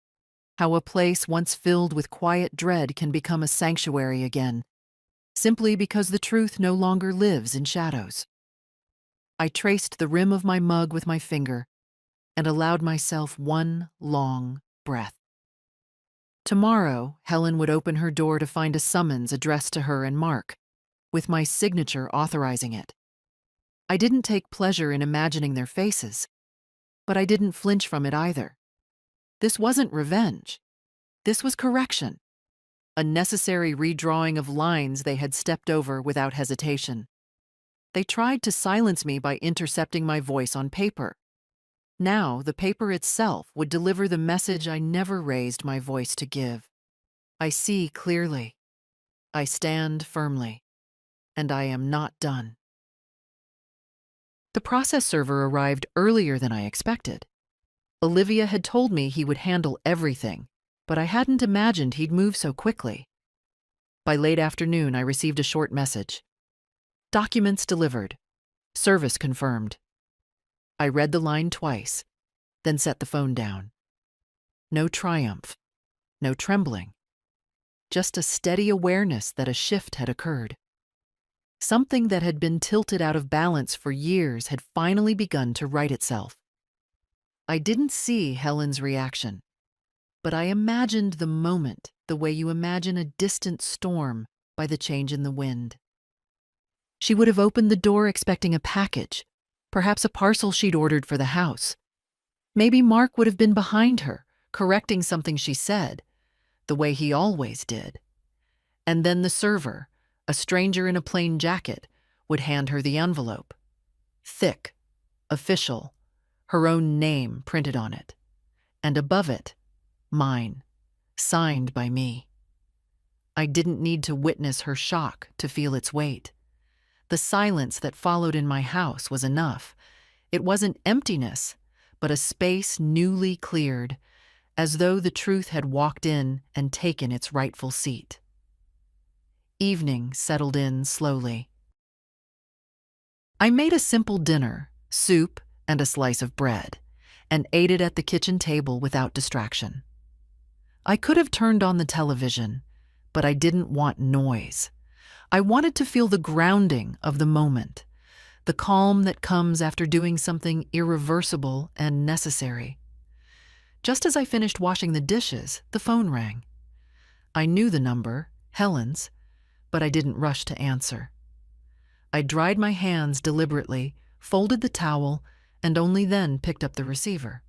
how a place once filled with quiet dread can become a sanctuary again, simply because the truth no longer lives in shadows. I traced the rim of my mug with my finger and allowed myself one long breath. Tomorrow, Helen would open her door to find a summons addressed to her and Mark, with my signature authorizing it. I didn't take pleasure in imagining their faces, but I didn't flinch from it either. This wasn't revenge. This was correction, a necessary redrawing of lines they had stepped over without hesitation. They tried to silence me by intercepting my voice on paper. Now, the paper itself would deliver the message I never raised my voice to give. I see clearly. I stand firmly. And I am not done. The process server arrived earlier than I expected. Olivia had told me he would handle everything, but I hadn't imagined he'd move so quickly. By late afternoon, I received a short message. "Documents delivered. Service confirmed." I read the line twice, then set the phone down. No triumph, no trembling, just a steady awareness that a shift had occurred. Something that had been tilted out of balance for years had finally begun to right itself. I didn't see Helen's reaction, but I imagined the moment the way you imagine a distant storm by the change in the wind. She would have opened the door expecting a package, perhaps a parcel she'd ordered for the house. Maybe Mark would have been behind her, correcting something she said, the way he always did. And then the server, A stranger in a plain jacket would hand her the envelope. Thick, official, her own name printed on it. And above it, mine, signed by me. I didn't need to witness her shock to feel its weight. The silence that followed in my house was enough. It wasn't emptiness, but a space newly cleared, as though the truth had walked in and taken its rightful seat. Evening settled in slowly. I made a simple dinner, soup and a slice of bread, and ate it at the kitchen table without distraction. I could have turned on the television, but I didn't want noise. I wanted to feel the grounding of the moment, the calm that comes after doing something irreversible and necessary. Just as I finished washing the dishes, the phone rang. I knew the number, Helen's, but I didn't rush to answer. I dried my hands deliberately, folded the towel, and only then picked up the receiver.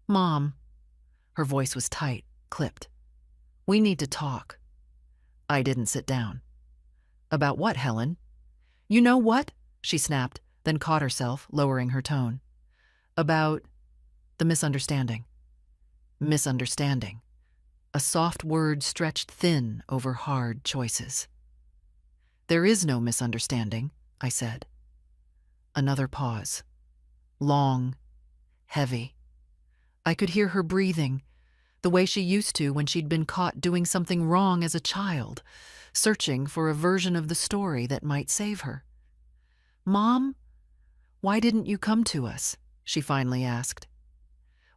"Mom." Her voice was tight, clipped. "We need to talk." I didn't sit down. "About what, Helen?" "You know what?" she snapped, then caught herself, lowering her tone. "About the misunderstanding." Misunderstanding. A soft word stretched thin over hard choices. "There is no misunderstanding," I said. Another pause. Long, heavy. I could hear her breathing, the way she used to when she'd been caught doing something wrong as a child, searching for a version of the story that might save her. "Mom, why didn't you come to us?" she finally asked.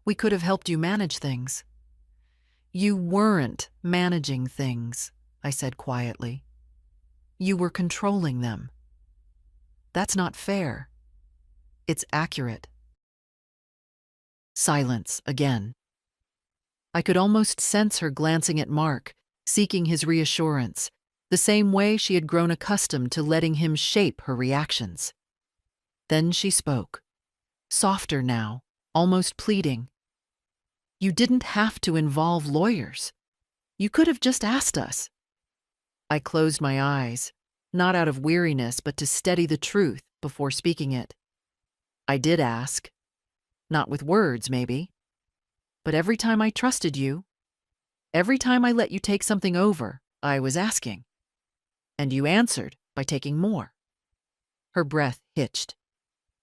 "We could have helped you manage things." "You weren't managing things," I said quietly. "You were controlling them. That's not fair. It's accurate." Silence again. I could almost sense her glancing at Mark, seeking his reassurance, the same way she had grown accustomed to letting him shape her reactions. Then she spoke, softer now, almost pleading. "You didn't have to involve lawyers. You could have just asked us." I closed my eyes, not out of weariness, but to steady the truth before speaking it. "I did ask. Not with words, maybe. But every time I trusted you, every time I let you take something over, I was asking. And you answered by taking more." Her breath hitched.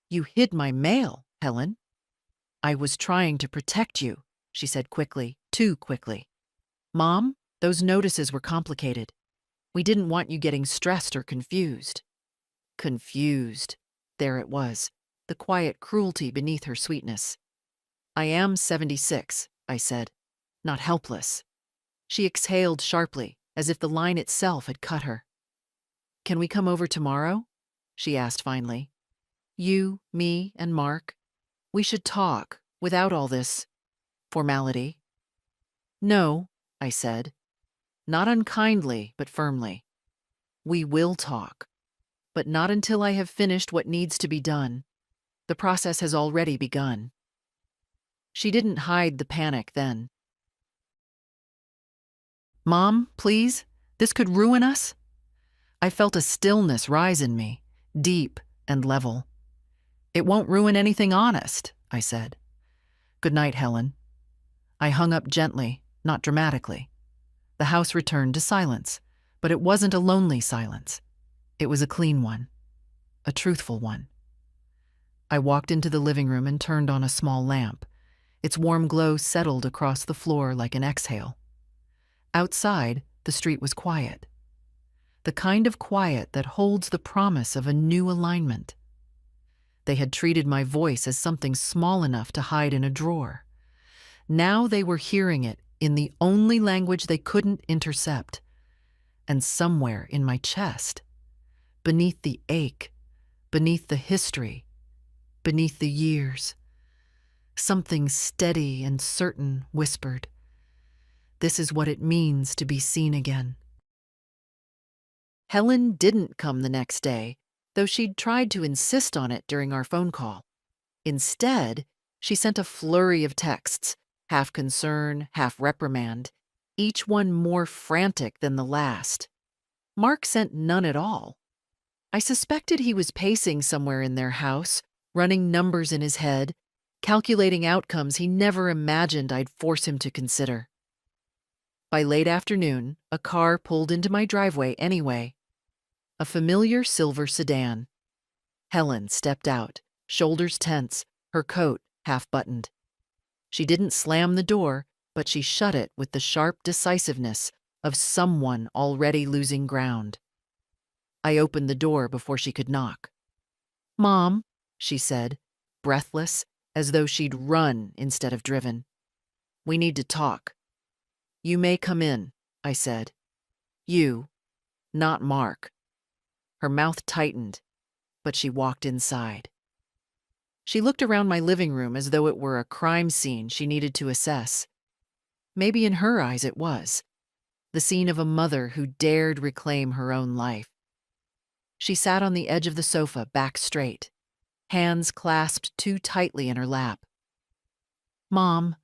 "You hid my mail, Helen." "I was trying to protect you," she said quickly, too quickly. "Mom, those notices were complicated. We didn't want you getting stressed or confused." Confused. There it was, the quiet cruelty beneath her sweetness. "I am 76, I said, not helpless." She exhaled sharply, as if the line itself had cut her. "Can we come over tomorrow?" she asked finally. "You, me, and Mark. We should talk, without all this formality." "No," I said, not unkindly, but firmly. "We will talk, but not until I have finished what needs to be done. The process has already begun." She didn't hide the panic then. "Mom, please, this could ruin us." I felt a stillness rise in me, deep and level. "It won't ruin anything honest," I said. "Good night, Helen." I hung up gently, not dramatically. The house returned to silence, but it wasn't a lonely silence. It was a clean one, a truthful one. I walked into the living room and turned on a small lamp. Its warm glow settled across the floor like an exhale. Outside, the street was quiet. The kind of quiet that holds the promise of a new alignment. They had treated my voice as something small enough to hide in a drawer. Now they were hearing it in the only language they couldn't intercept. And somewhere in my chest, beneath the ache, beneath the history, beneath the years, something steady and certain whispered, "This is what it means to be seen again." Helen didn't come the next day, though she'd tried to insist on it during our phone call. Instead, she sent a flurry of texts, half concern, half reprimand, each one more frantic than the last. Mark sent none at all. I suspected he was pacing somewhere in their house, running numbers in his head, calculating outcomes he never imagined I'd force him to consider. By late afternoon, a car pulled into my driveway anyway. A familiar silver sedan. Helen stepped out, shoulders tense, her coat half-buttoned. She didn't slam the door, but she shut it with the sharp decisiveness of someone already losing ground. I opened the door before she could knock. "Mom," she said, breathless, as though she'd run instead of driven. "We need to talk." "You may come in," I said. "You, not Mark." Her mouth tightened, but she walked inside. She looked around my living room as though it were a crime scene she needed to assess. Maybe in her eyes it was. The scene of a mother who dared reclaim her own life. She sat on the edge of the sofa, back straight, hands clasped too tightly in her lap. "Mom,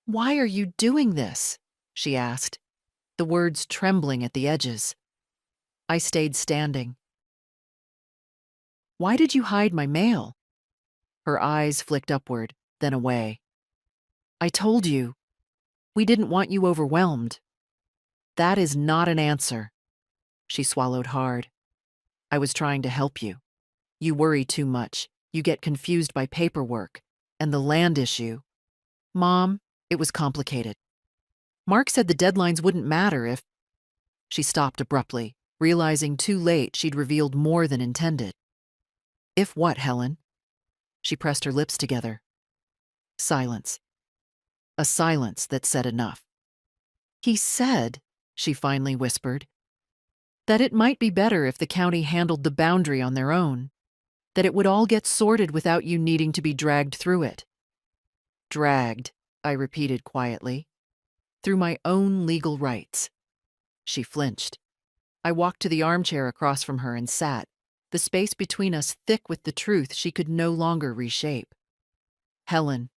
why are you doing this?" she asked, the words trembling at the edges. I stayed standing. "Why did you hide my mail?" Her eyes flicked upward, then away. "I told you. We didn't want you overwhelmed." "That is not an answer." She swallowed hard. "I was trying to help you. You worry too much. You get confused by paperwork and the land issue." "Mom, it was complicated. Mark said the deadlines wouldn't matter if—" She stopped abruptly, realizing too late she'd revealed more than intended. "If what, Helen?" She pressed her lips together. Silence. A silence that said enough. "He said," she finally whispered, "that it might be better if the county handled the boundary on their own, that it would all get sorted without you needing to be dragged through it." "Dragged," I repeated quietly, "through my own legal rights." She flinched. I walked to the armchair across from her and sat, the space between us thick with the truth she could no longer reshape. "Helen,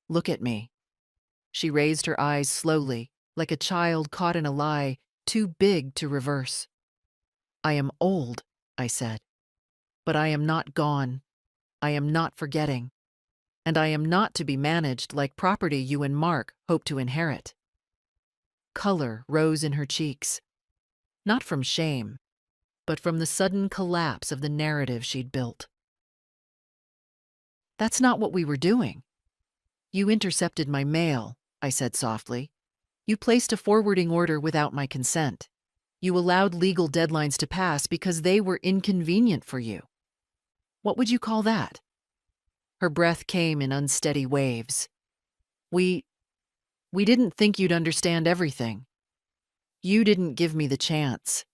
look at me." She raised her eyes slowly, like a child caught in a lie too big to reverse. "I am old," I said, "but I am not gone. I am not forgetting. And I am not to be managed like property you and Mark hope to inherit." Color rose in her cheeks, not from shame, but from the sudden collapse of the narrative she'd built. "That's not what we were doing. You intercepted my mail," I said softly. "You placed a forwarding order without my consent. You allowed legal deadlines to pass because they were inconvenient for you. What would you call that?" Her breath came in unsteady waves. We didn't think you'd understand everything. You didn't give me the chance."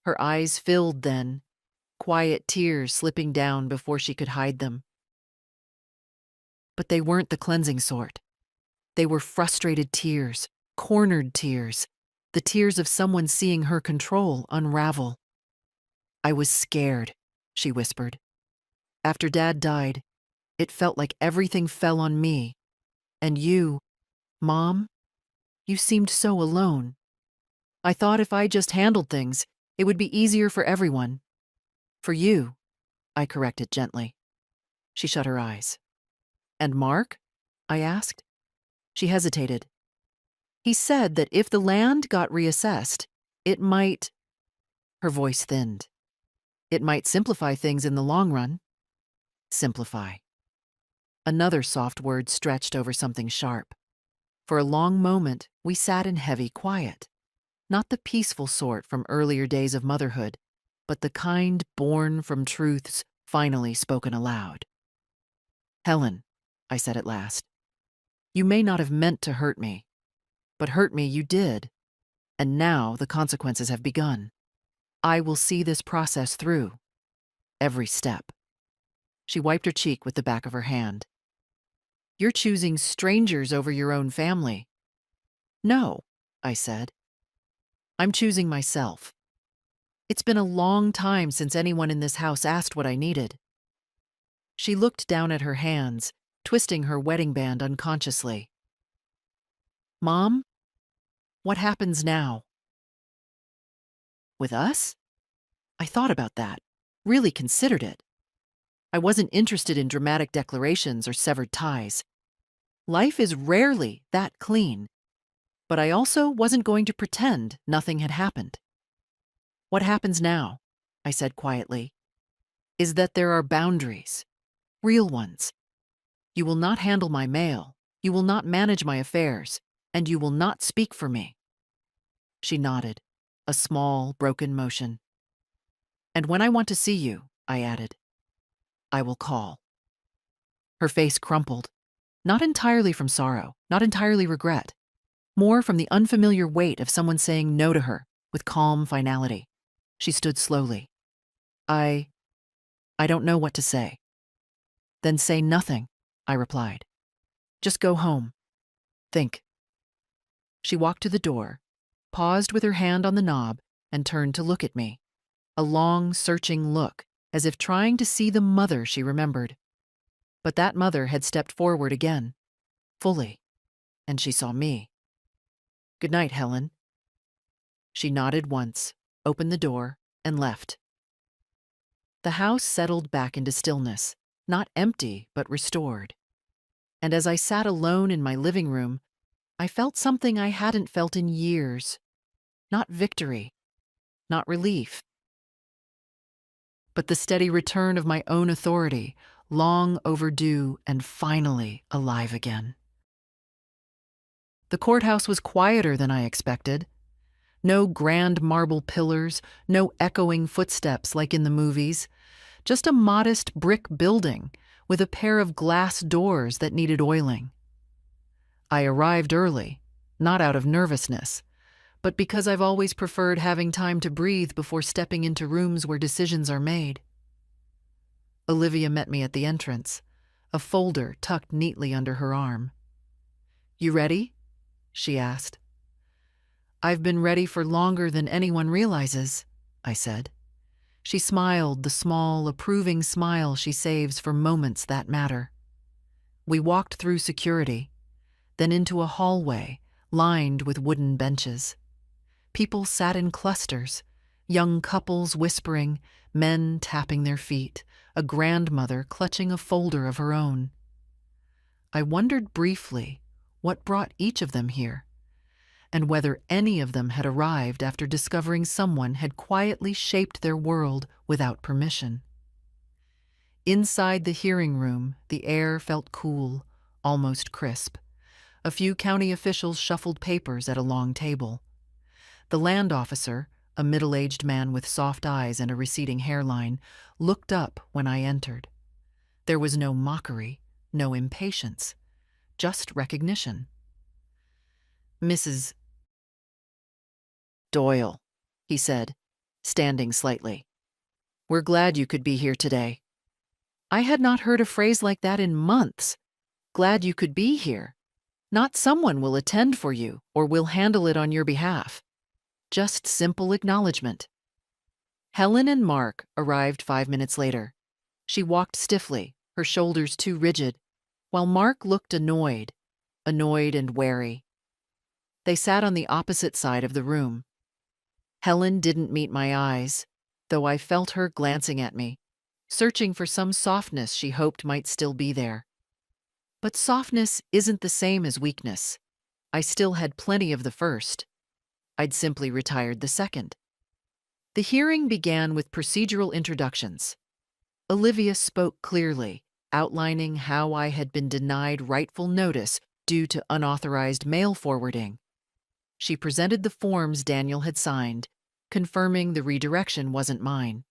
Her eyes filled then, quiet tears slipping down before she could hide them. But they weren't the cleansing sort. They were frustrated tears, cornered tears, the tears of someone seeing her control unravel. "I was scared," she whispered. "After Dad died, it felt like everything fell on me. And you, Mom, you seemed so alone. I thought if I just handled things, it would be easier for everyone. For you," I corrected gently. She shut her eyes. "And Mark?" I asked. She hesitated. "He said that if the land got reassessed, it might—" Her voice thinned. "It might simplify things in the long run." Simplify. Another soft word stretched over something sharp. For a long moment, we sat in heavy quiet. Not the peaceful sort from earlier days of motherhood, but the kind born from truths finally spoken aloud. "Helen," I said at last, "you may not have meant to hurt me, but hurt me you did, and now the consequences have begun. I will see this process through, every step." She wiped her cheek with the back of her hand. "You're choosing strangers over your own family." "No," I said. "I'm choosing myself. It's been a long time since anyone in this house asked what I needed." She looked down at her hands, twisting her wedding band unconsciously. "Mom, what happens now?" With us? I thought about that, really considered it. I wasn't interested in dramatic declarations or severed ties. Life is rarely that clean, but I also wasn't going to pretend nothing had happened. What happens now, I said quietly, is that there are boundaries, real ones. You will not handle my mail, you will not manage my affairs, and you will not speak for me. She nodded, a small, broken motion. And when I want to see you, I added, I will call. Her face crumpled, not entirely from sorrow, not entirely regret, more from the unfamiliar weight of someone saying no to her with calm finality. She stood slowly. I don't know what to say. Then say nothing, I replied. Just go home. Think. She walked to the door, paused with her hand on the knob, and turned to look at me. A long, searching look, as if trying to see the mother she remembered. But that mother had stepped forward again, fully, and she saw me. Good night, Helen. She nodded once, opened the door, and left. The house settled back into stillness, not empty, but restored. And as I sat alone in my living room, I felt something I hadn't felt in years. Not victory, not relief, but the steady return of my own authority, long overdue and finally alive again. The courthouse was quieter than I expected. No grand marble pillars, no echoing footsteps like in the movies, just a modest brick building with a pair of glass doors that needed oiling. I arrived early, not out of nervousness, but because I've always preferred having time to breathe before stepping into rooms where decisions are made. Olivia met me at the entrance, a folder tucked neatly under her arm. You ready? She asked. I've been ready for longer than anyone realizes, I said. She smiled, the small, approving smile she saves for moments that matter. We walked through security, then into a hallway lined with wooden benches. People sat in clusters, young couples whispering, men tapping their feet, a grandmother clutching a folder of her own. I wondered briefly what brought each of them here, and whether any of them had arrived after discovering someone had quietly shaped their world without permission. Inside the hearing room, the air felt cool, almost crisp. A few county officials shuffled papers at a long table. The land officer, a middle-aged man with soft eyes and a receding hairline, looked up when I entered. There was no mockery, no impatience, just recognition. Mrs. Doyle, he said, standing slightly. We're glad you could be here today. I had not heard a phrase like that in months. Glad you could be here. Not someone will attend for you or will handle it on your behalf. Just simple acknowledgement. Helen and Mark arrived 5 minutes later. She walked stiffly, her shoulders too rigid, while Mark looked annoyed and wary. They sat on the opposite side of the room. Helen didn't meet my eyes, though I felt her glancing at me, searching for some softness she hoped might still be there. But softness isn't the same as weakness. I still had plenty of the first. I'd simply retired the second. The hearing began with procedural introductions. Olivia spoke clearly, outlining how I had been denied rightful notice due to unauthorized mail forwarding. She presented the forms Daniel had signed, confirming the redirection wasn't mine.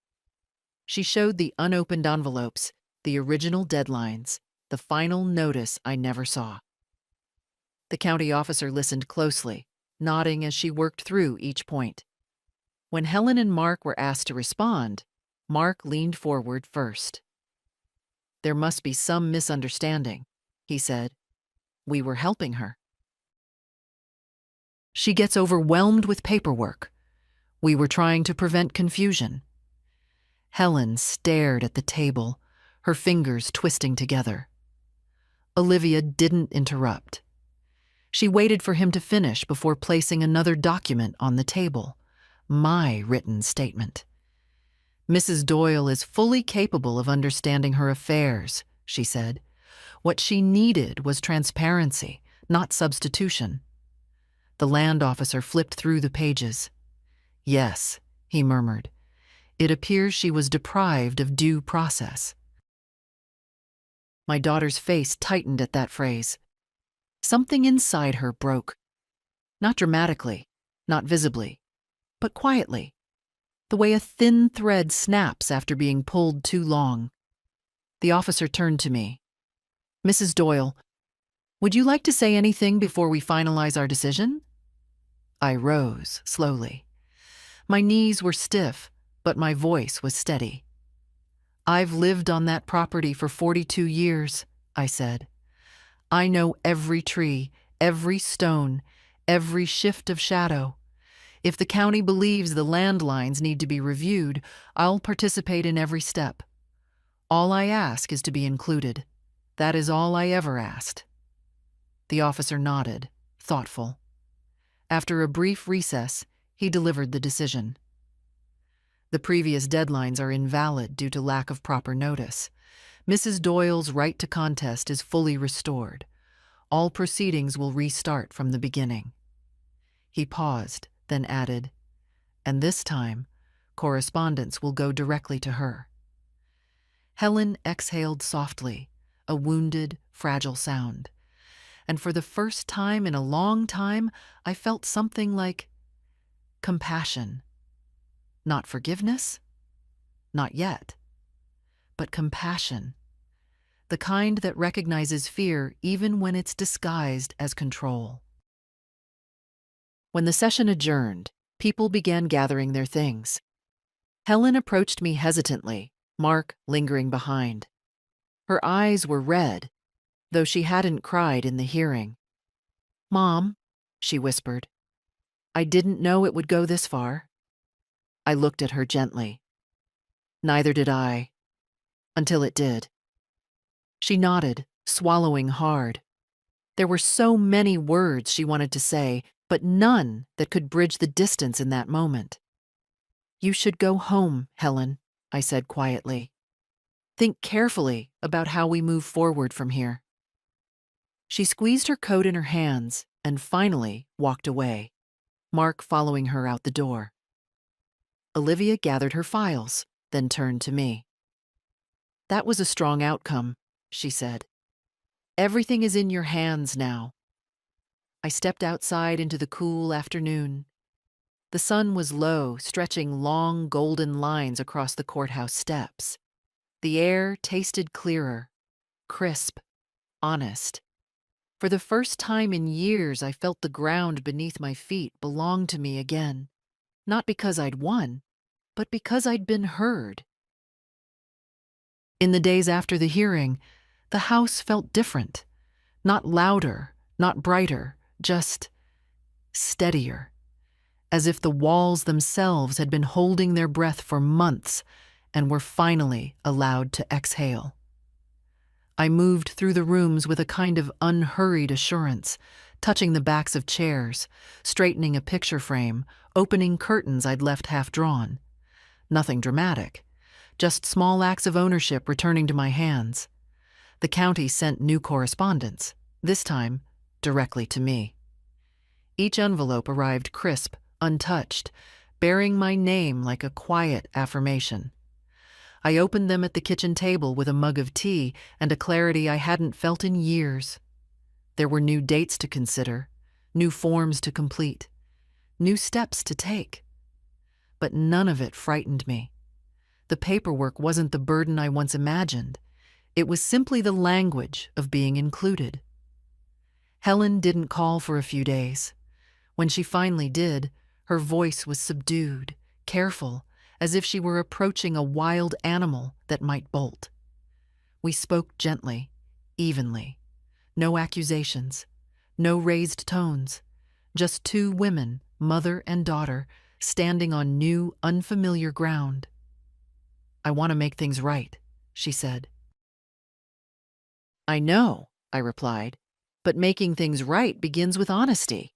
She showed the unopened envelopes, the original deadlines, the final notice I never saw. The county officer listened closely, nodding as she worked through each point. When Helen and Mark were asked to respond, Mark leaned forward first. There must be some misunderstanding, he said. We were helping her. She gets overwhelmed with paperwork. We were trying to prevent confusion. Helen stared at the table, her fingers twisting together. Olivia didn't interrupt. She waited for him to finish before placing another document on the table, my written statement. Mrs. Doyle is fully capable of understanding her affairs, she said. What she needed was transparency, not substitution. The land officer flipped through the pages. Yes, he murmured. It appears she was deprived of due process. My daughter's face tightened at that phrase. Something inside her broke. Not dramatically, not visibly, but quietly, the way a thin thread snaps after being pulled too long. The officer turned to me. Mrs. Doyle, would you like to say anything before we finalize our decision? I rose slowly. My knees were stiff, but my voice was steady. I've lived on that property for 42 years, I said. I know every tree, every stone, every shift of shadow. If the county believes the land lines need to be reviewed, I'll participate in every step. All I ask is to be included. That is all I ever asked. The officer nodded, thoughtful. After a brief recess, he delivered the decision. The previous deadlines are invalid due to lack of proper notice. Mrs. Doyle's right to contest is fully restored. All proceedings will restart from the beginning. He paused, then added, and this time, correspondence will go directly to her. Helen exhaled softly, a wounded, fragile sound. And for the first time in a long time, I felt something like compassion. Not forgiveness? Not yet. But compassion. The kind that recognizes fear even when it's disguised as control. When the session adjourned, people began gathering their things. Helen approached me hesitantly, Mark lingering behind. Her eyes were red, though she hadn't cried in the hearing. Mom, she whispered, I didn't know it would go this far. I looked at her gently. Neither did I, until it did. She nodded, swallowing hard. There were so many words she wanted to say, but none that could bridge the distance in that moment. You should go home, Helen, I said quietly. Think carefully about how we move forward from here. She squeezed her coat in her hands and finally walked away, Mark following her out the door. Olivia gathered her files, then turned to me. That was a strong outcome, she said. Everything is in your hands now. I stepped outside into the cool afternoon. The sun was low, stretching long golden lines across the courthouse steps. The air tasted clearer, crisp, honest. For the first time in years, I felt the ground beneath my feet belonged to me again. Not because I'd won, but because I'd been heard. In the days after the hearing, the house felt different. Not louder, not brighter, just steadier. As if the walls themselves had been holding their breath for months and were finally allowed to exhale. I moved through the rooms with a kind of unhurried assurance, touching the backs of chairs, straightening a picture frame, opening curtains I'd left half drawn. Nothing dramatic, just small acts of ownership returning to my hands. The county sent new correspondence, this time directly to me. Each envelope arrived crisp, untouched, bearing my name like a quiet affirmation. I opened them at the kitchen table with a mug of tea and a clarity I hadn't felt in years. There were new dates to consider, new forms to complete, new steps to take. But none of it frightened me. The paperwork wasn't the burden I once imagined. It was simply the language of being included. Helen didn't call for a few days. When she finally did, her voice was subdued, careful, as if she were approaching a wild animal that might bolt. We spoke gently, evenly. No accusations, no raised tones. Just two women, mother and daughter, standing on new, unfamiliar ground. I want to make things right, she said. I know, I replied, but making things right begins with honesty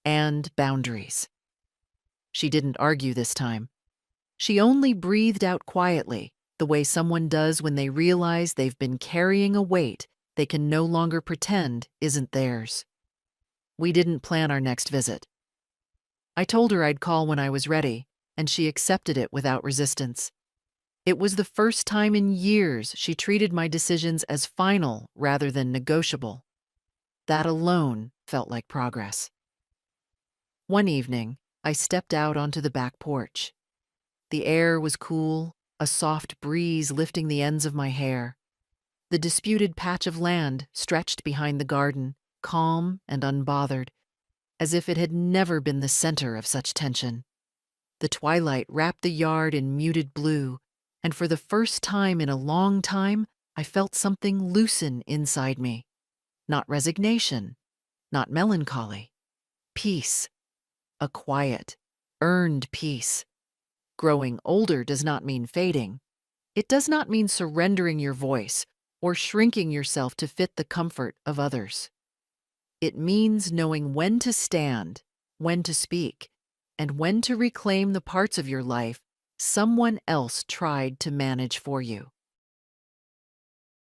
and boundaries. She didn't argue this time. She only breathed out quietly, the way someone does when they realize they've been carrying a weight they can no longer pretend isn't theirs. We didn't plan our next visit. I told her I'd call when I was ready, and she accepted it without resistance. It was the first time in years she treated my decisions as final rather than negotiable. That alone felt like progress. One evening, I stepped out onto the back porch. The air was cool, a soft breeze lifting the ends of my hair. The disputed patch of land stretched behind the garden, calm and unbothered, as if it had never been the center of such tension. The twilight wrapped the yard in muted blue, and for the first time in a long time, I felt something loosen inside me. Not resignation, not melancholy. Peace. A quiet, earned peace. Growing older does not mean fading. It does not mean surrendering your voice or shrinking yourself to fit the comfort of others. It means knowing when to stand, when to speak, and when to reclaim the parts of your life someone else tried to manage for you.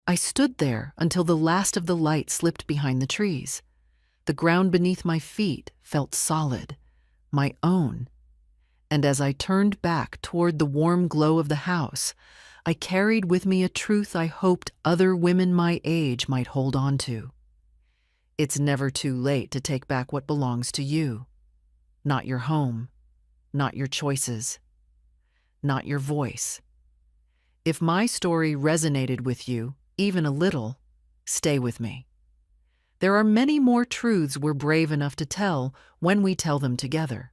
I stood there until the last of the light slipped behind the trees. The ground beneath my feet felt solid, my own. And as I turned back toward the warm glow of the house, I carried with me a truth I hoped other women my age might hold on to. It's never too late to take back what belongs to you. Not your home, not your choices, not your voice. If my story resonated with you, even a little, stay with me. There are many more truths we're brave enough to tell when we tell them together.